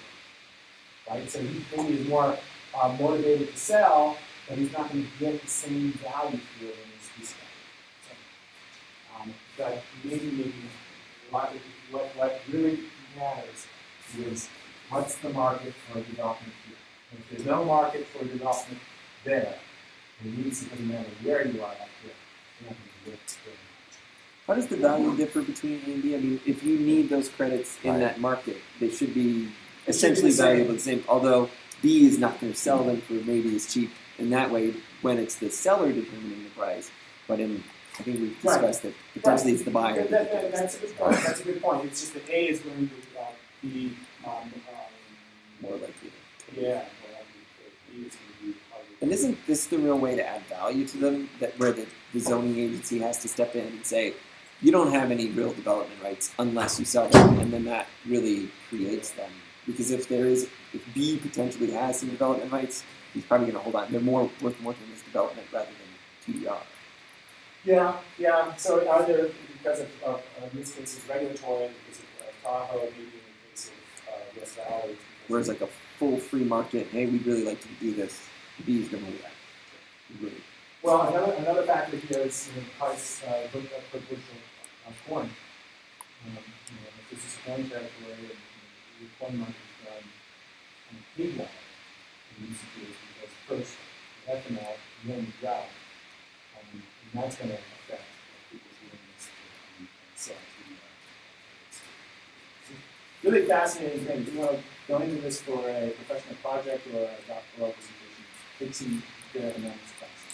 D: they? Right? So he maybe is more motivated to sell, but he's not going to get the same value for it in his but maybe what really matters is what's the market for development here. And if there's no market for development there, it means it doesn't matter where you are up here. You're not going to get very much.
E: How does the value differ between A and B? I mean, if you need those credits in that market, they should be essentially valuable the same. Although B is not going to sell them for maybe as cheap in that way when it's the seller determining the price. But I think we've discussed that potentially it's the buyer.
D: That's a good point. That's a good point. It's just that A is going to be
E: More likely.
D: yeah, more likely. B is going to be harder.
E: And isn't this the real way to add value to them? That where the zoning agency has to step in and say, you don't have any real development rights unless you sell them, and then that really creates them. Because if B potentially has some development rights, he's probably going to hold on. They're worth more than his development rather than TDR.
D: Yeah. So either because of in this case it's regulatory, because of Tahoe, maybe in the case of West Valley.
E: Whereas like a full free market, hey, we'd really like to do this. B is going to react. Really.
D: Well, another factor here is price per bushel of corn. If this is corn territory and the corn market is big level in these years, because first the ethanol, and then the drought, and that's going to affect people's willingness to sell TDR. Really fascinating thing. Go into this for a professional project or a doctoral presentation. Take some good economics classes.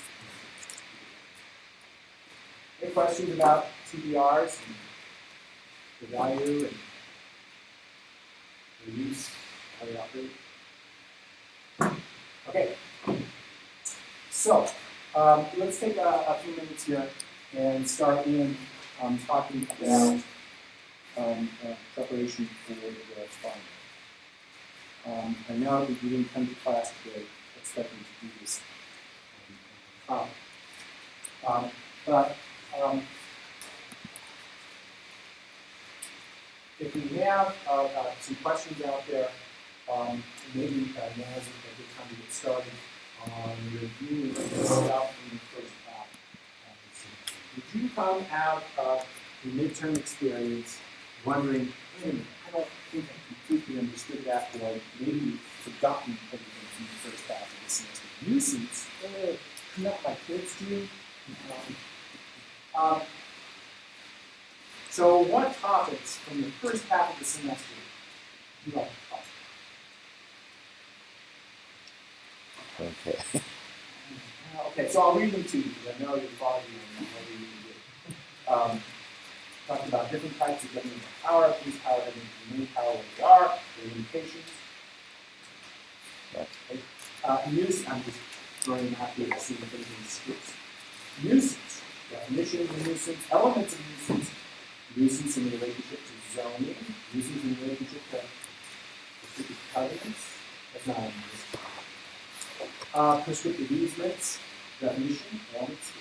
D: Any questions about TDRs and the value and the use, how they operate? Okay. So let's take a few minutes here and start in talking about preparation for the final. I know that you didn't come to class today expecting to do this. But if we have some questions out there, maybe now is a good time to get started on reviewing the stuff in the first half. Did you come out of the midterm experience wondering, wait a minute, I don't think I completely understood that, or maybe forgotten everything from the first half of the semester? Nuisance, not my kids do. So what topics from the first half of the semester do you like to talk about?
C: Okay.
D: Okay, so I'll read them to you because I know you're following and I know you do. Talked about different types of governmental power, police power, and main power where they are, their limitations. Nuisance, I'm just throwing them out here to see if anything sticks. Nuisance, definition of nuisance, elements of nuisance, nuisance in relationship to zoning, nuisance in relationship to restricted covenants, that's not a nuisance. Prescriptive easements, definition, elements,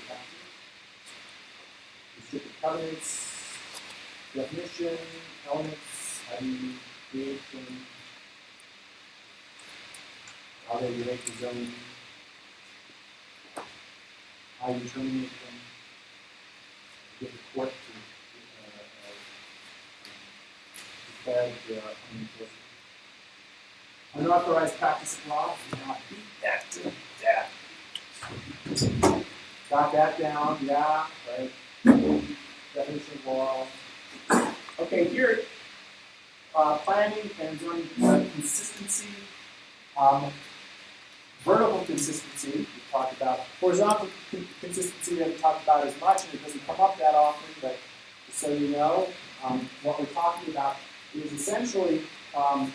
D: restricted covenants, definition, elements, how do you create them, how they relate to zoning, how you terminate them, get the court to declare that they are unenforceable. Unauthorized practice of law, do not beat that to death. Got that down, yeah, right? Definition of law. Okay, here, planning and zoning consistency. Vertical consistency, we've talked about. Horizontal consistency, we haven't talked about as much, and it doesn't come up that often, but just so you know, what we're talking about is essentially, I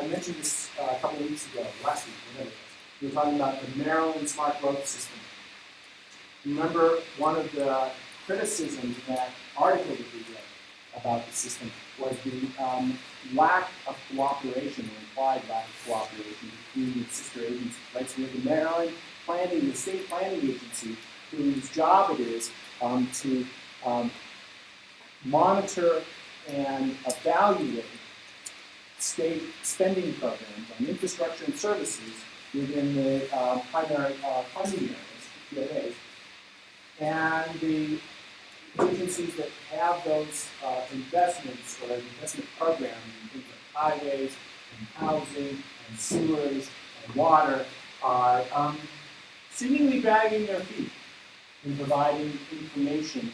D: mentioned this a couple of weeks ago, last week, whatever it was.
A: we're talking about the Maryland Smart Growth System. Remember, one of the criticisms in that article that we read about the system was the lack of cooperation, or implied lack of cooperation between the sister agencies, right? So we have the Maryland Planning, the state planning agency, whose job it is to monitor and evaluate state spending programs on infrastructure and services within the primary funding areas, PFAs, and the agencies that have those investments or investment programs in things like highways and housing and sewers and water are seemingly dragging their feet in providing information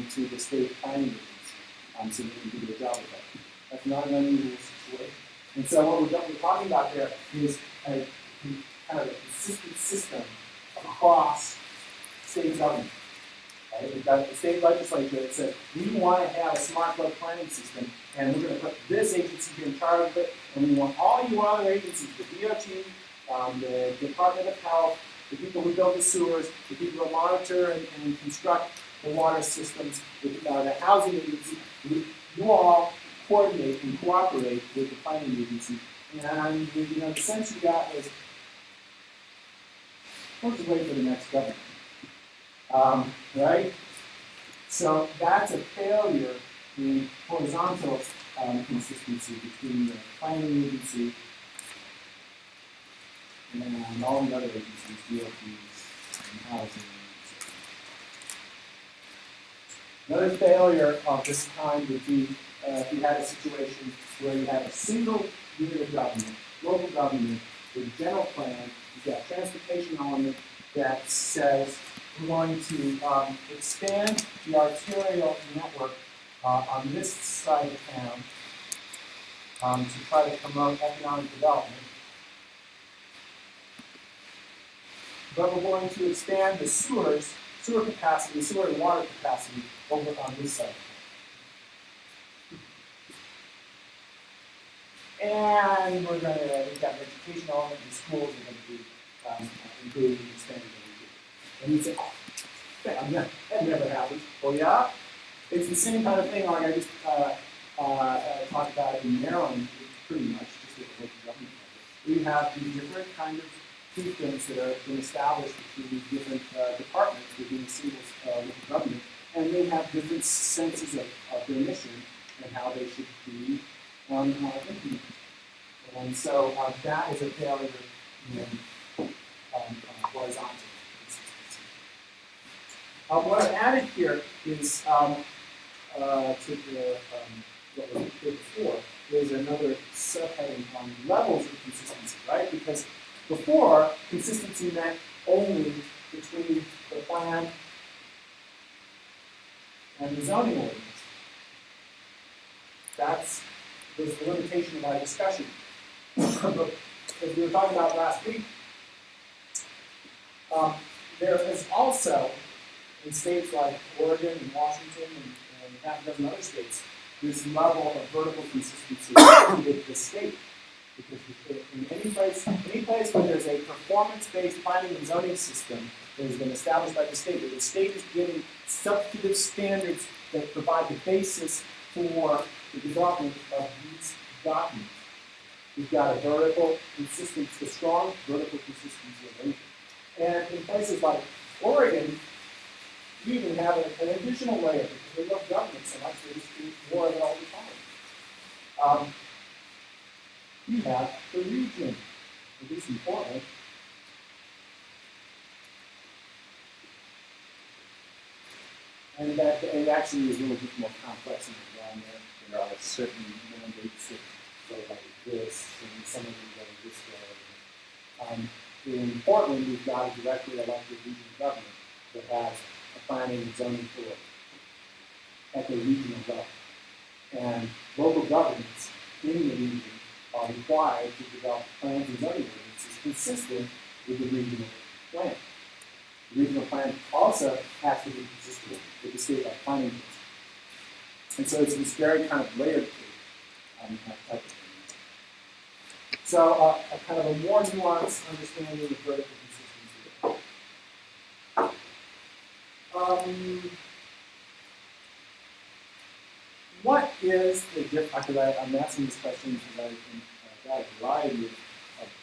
A: to the state planning agency so they can do their job with that. That's not an unusual situation. And so what we're talking about there is a kind of a consistent system across state government. Right? We've got the state legislature that says, we want to have a smart growth planning system, and we're going to put this agency here in charge of it, and we want all you other agencies, the DOT, the Department of Health, the people who build the sewers, the people who monitor and construct the water systems, the housing agency, you all coordinate and cooperate with the planning agency. And the sense you got was, we'll just wait for the next government. Right? So that's a failure in horizontal consistency between the planning agency and all the other agencies, DOTs, and housing. Another failure of this kind would be if you had a situation where you have a single unit of government, local government, with a general plan, you've got a transportation element that says we're going to expand the arterial network on this side of town to try to promote economic development. But we're going to expand the sewer capacity, sewer and water capacity over on this side. And we've got an education element, and schools are going to be improved and expanded. And you say, oh, that never happens. Well, yeah, it's the same kind of thing like I just talked about in Maryland, pretty much, just with the local government. We have these different kind of fiefdoms that have been established between these different departments within a single local government, and they have different senses of their mission and how they should be implemented. And so that is a failure in horizontal. What I've added here is to the what was here before is another subheading on levels of consistency, right? Because before, consistency meant only between the plan and the zoning ordinance. That was the limitation of our discussion. But as we were talking about last week, there is also, in states like Oregon and Washington and half a dozen other states, this level of vertical consistency with the state. Because in any place where there's a performance-based planning and zoning system that has been established by the state, where the state is giving substantive standards that provide the basis for the development of these documents, we've got a vertical consistency, a strong vertical consistency of region. And in places like Oregon, you even have an additional layer because they love government so much, they just do more of it all the time. You have the region, at least in Portland. And that it actually is a little bit more complex in the ground there. There are certain mandates that go like this, and some of them go this way. In Portland, we've got a directly elected regional government that has a planning and zoning authority at the regional level. And local governments in the region are required to develop plans and zoning ordinances consistent with the regional plan. The regional plan also has to be consistent with the statewide planning system. And so it's this very kind of layered type of thing.
D: So a kind of a more nuanced understanding of vertical consistency. What is the difference? I'm asking this question because I've got a variety of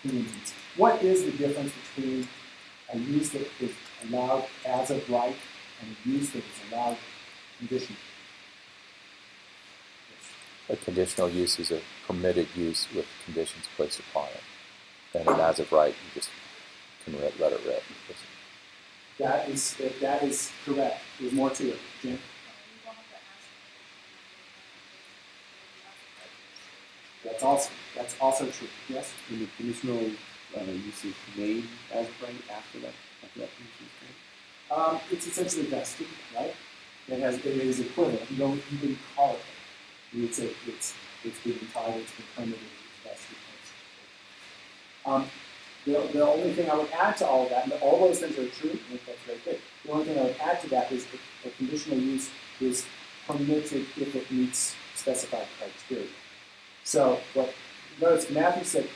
D: opinions. What is the difference between a use that is allowed as of right and a use that is allowed conditionally?
C: A conditional use is a permitted use with conditions placed upon it. And an as of right, you just can let it rip.
D: That is correct. There's more to it, Jim. That's also true. Yes.
E: And the conditional use is made as right after that condition is made.
D: It's essentially vested, right? It is equivalent. You can call it. It's been entitled, it's been permitted, it's vested. The only thing I would add to all of that, and all those things are true, and that's very good. The only thing I would add to that is that a conditional use is permitted if it meets specified criteria. So notice Matthew said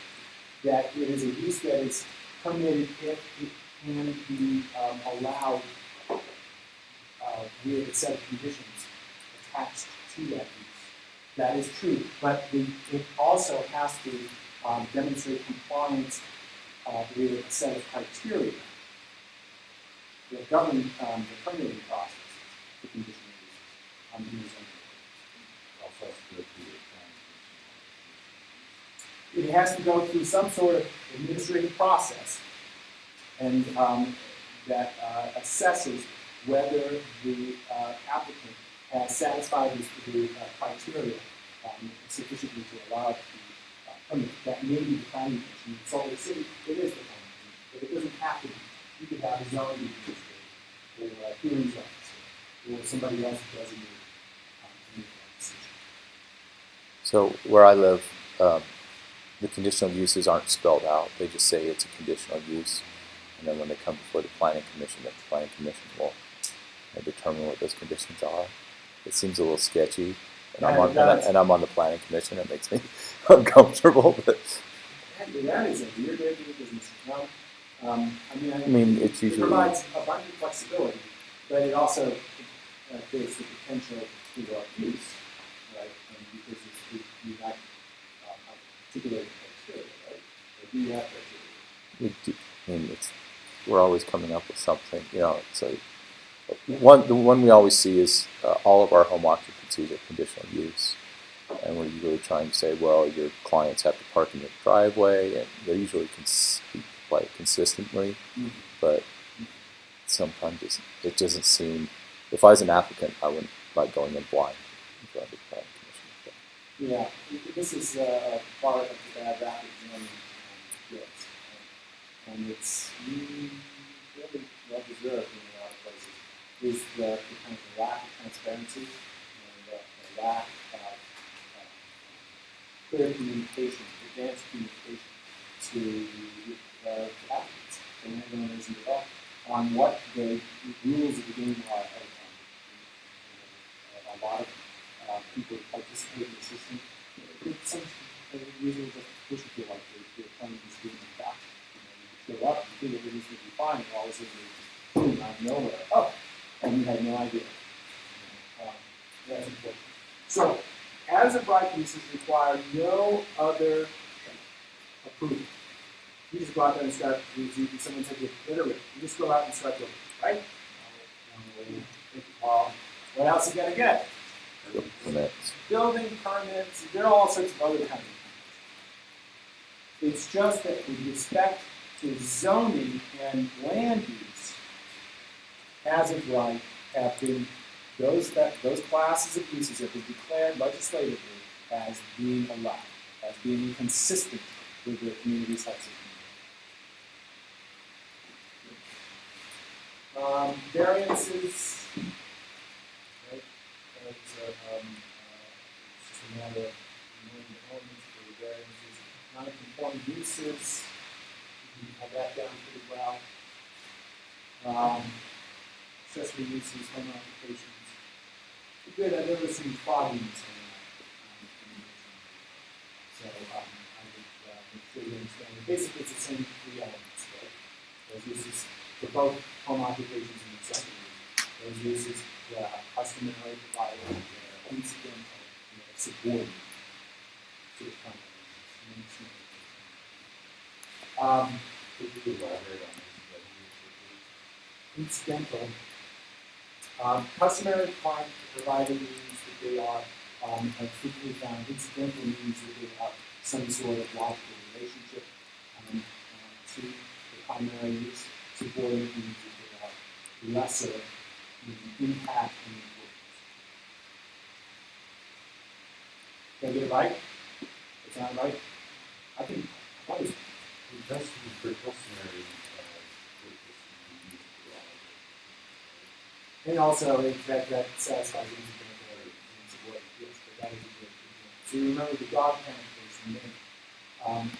D: that it is a use that is permitted if it can be allowed with a set of conditions attached to that use. That is true, but it also has to demonstrate compliance with a set of criteria that govern the permitting process for conditional uses on the use it has to go through some sort of administrative process and that assesses whether the applicant has satisfied the criteria sufficiently to allow it to be permitted. That may be the planning commission. In Salt Lake City, it is the planning commission, but it doesn't have to be. You could have a zoning administrator or a hearings officer or somebody else designated to make that decision.
C: So where I live, the conditional uses aren't spelled out. They just say it's a conditional use. And then when they come before the planning commission, the planning commission will determine what those conditions are. It seems a little sketchy. And I'm on the planning commission. It makes me uncomfortable. But
D: that is a weird area of business.
C: I mean, it's usually
D: it provides a bunch of flexibility, but it also creates the potential to abuse, right? Because you're not articulating criteria, right? Or do you have criteria?
C: I mean, we're always coming up with something. It's like the one we always see is all of our home occupancies are conditional use, and we're usually trying to say, well, your clients have to park in your driveway, and they usually play consistently, but sometimes it doesn't seem. If I was an applicant, I wouldn't like going in blind in front of the planning commission.
D: Yeah, this is part of the bad rap exam gets, and it's really well deserved in a lot of places. Is the kind of the lack of transparency and the lack of clear communication, advanced communication to applicants and landowners and developers on what the rules of the game are ahead of time. A lot of people participate in the system. They usually just push it feel like they're playing this game in back. You show up, you think everything's going to be fine, and all of a sudden they just boom out of nowhere. Oh, and you had no idea. That's important. So, as of right uses require no other approval. You just go out there and start, someone said, iterate. You just go out and start building, right? What else are you going to get?
C: Permits.
D: Building permits, there are all sorts of other kinds of permits. It's just that with respect to zoning and land use, as of right, have been those classes of uses have been declared legislatively as being allowed, as being consistent with the community sites of community. Variances, right? It's just a matter of knowing the elements for the variances. Non-conforming uses, you can have that down pretty well. Accessory uses, home occupations. Good, I've never seen fogginess on that. So I would sure you understand. Basically, it's the same three elements, right? Those uses for both home occupations and accessories. Those uses customarily provided incidental, subordinate to the primary use.
F: Could you elaborate on this?
D: Incidental. Customary provided means that they are frequently found. Incidental means that they have some sort of logical relationship to the primary use. Subordinate means that they are lesser in impact and importance. Did I get it right? It's not right? I think what is it?
F: It has to be for customary purpose.
D: And also, that satisfies incidental or subordinate, yes, but that is a good example. So you remember the dog kennel case in Maine.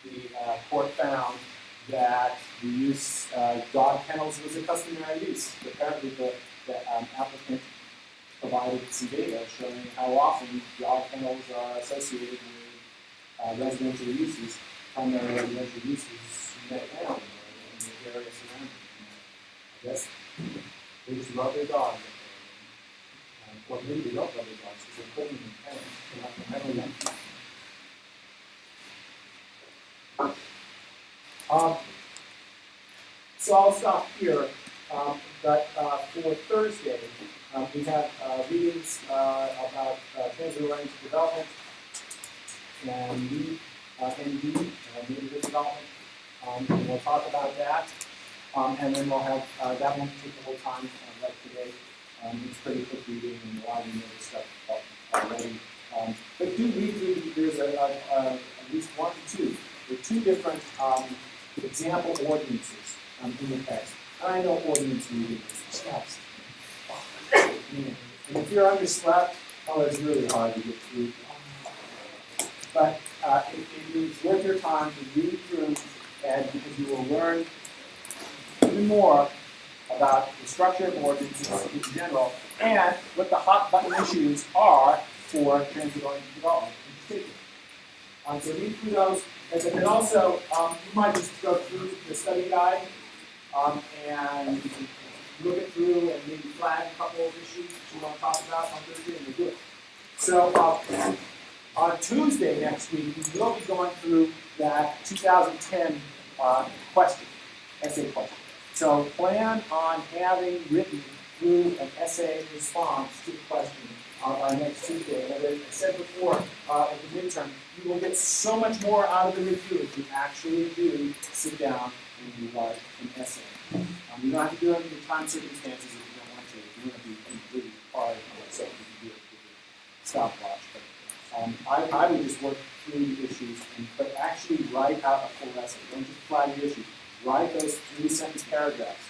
D: The court found that the use dog kennels was a customary use. Apparently, the applicant provided some data showing how often dog kennels are associated with residential uses, primary residential uses in that town or in the area surrounding. I guess they just love their dogs. Well, maybe they don't love their dogs because they're putting them in kennels. They're not going to so I'll stop here. But for Thursday, we have readings about transit-oriented development and ND, neighborhood development. And we'll talk about that. And then we'll have, that won't take the whole time like today. It's pretty quick reading and a lot of you know this stuff already. But do read through, there's at least one or two. There are two different example ordinances in the text. And I know ordinance reading is just, and if you're underslept, it's really hard to get through. But it is worth your time to read through, and because you will learn even more about the structure of ordinances in general, and what the hot button issues are for transit-oriented development in particular. So read through those, and also you might just go through the study guide and look it through and maybe flag a couple of issues that you want to talk about on Thursday, and we'll do it. So on Tuesday next week, we will be going through that 2010 question, essay question. So plan on having written through an essay response to the question by next Tuesday. And as I said before, at the midterm, you will get so much more out of the review if you actually do sit down and you write an essay. You don't have to do it under the time circumstances if you don't want to. If you want to be completely hard on yourself, you can do it with a stopwatch. But I would just work through the issues, but actually write out a full essay. Don't just flag the issues. Write those 3-sentence paragraphs.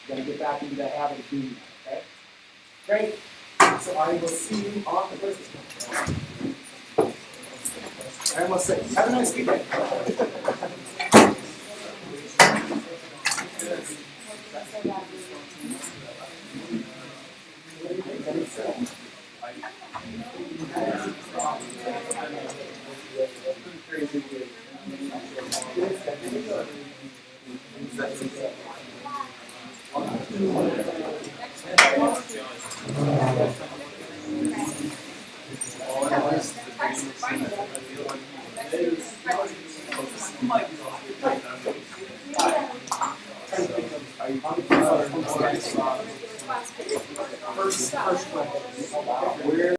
D: You're going to get back into the habit of doing that, okay? Great. So I will see you on the Thursday. I almost say, have a nice weekend. First question.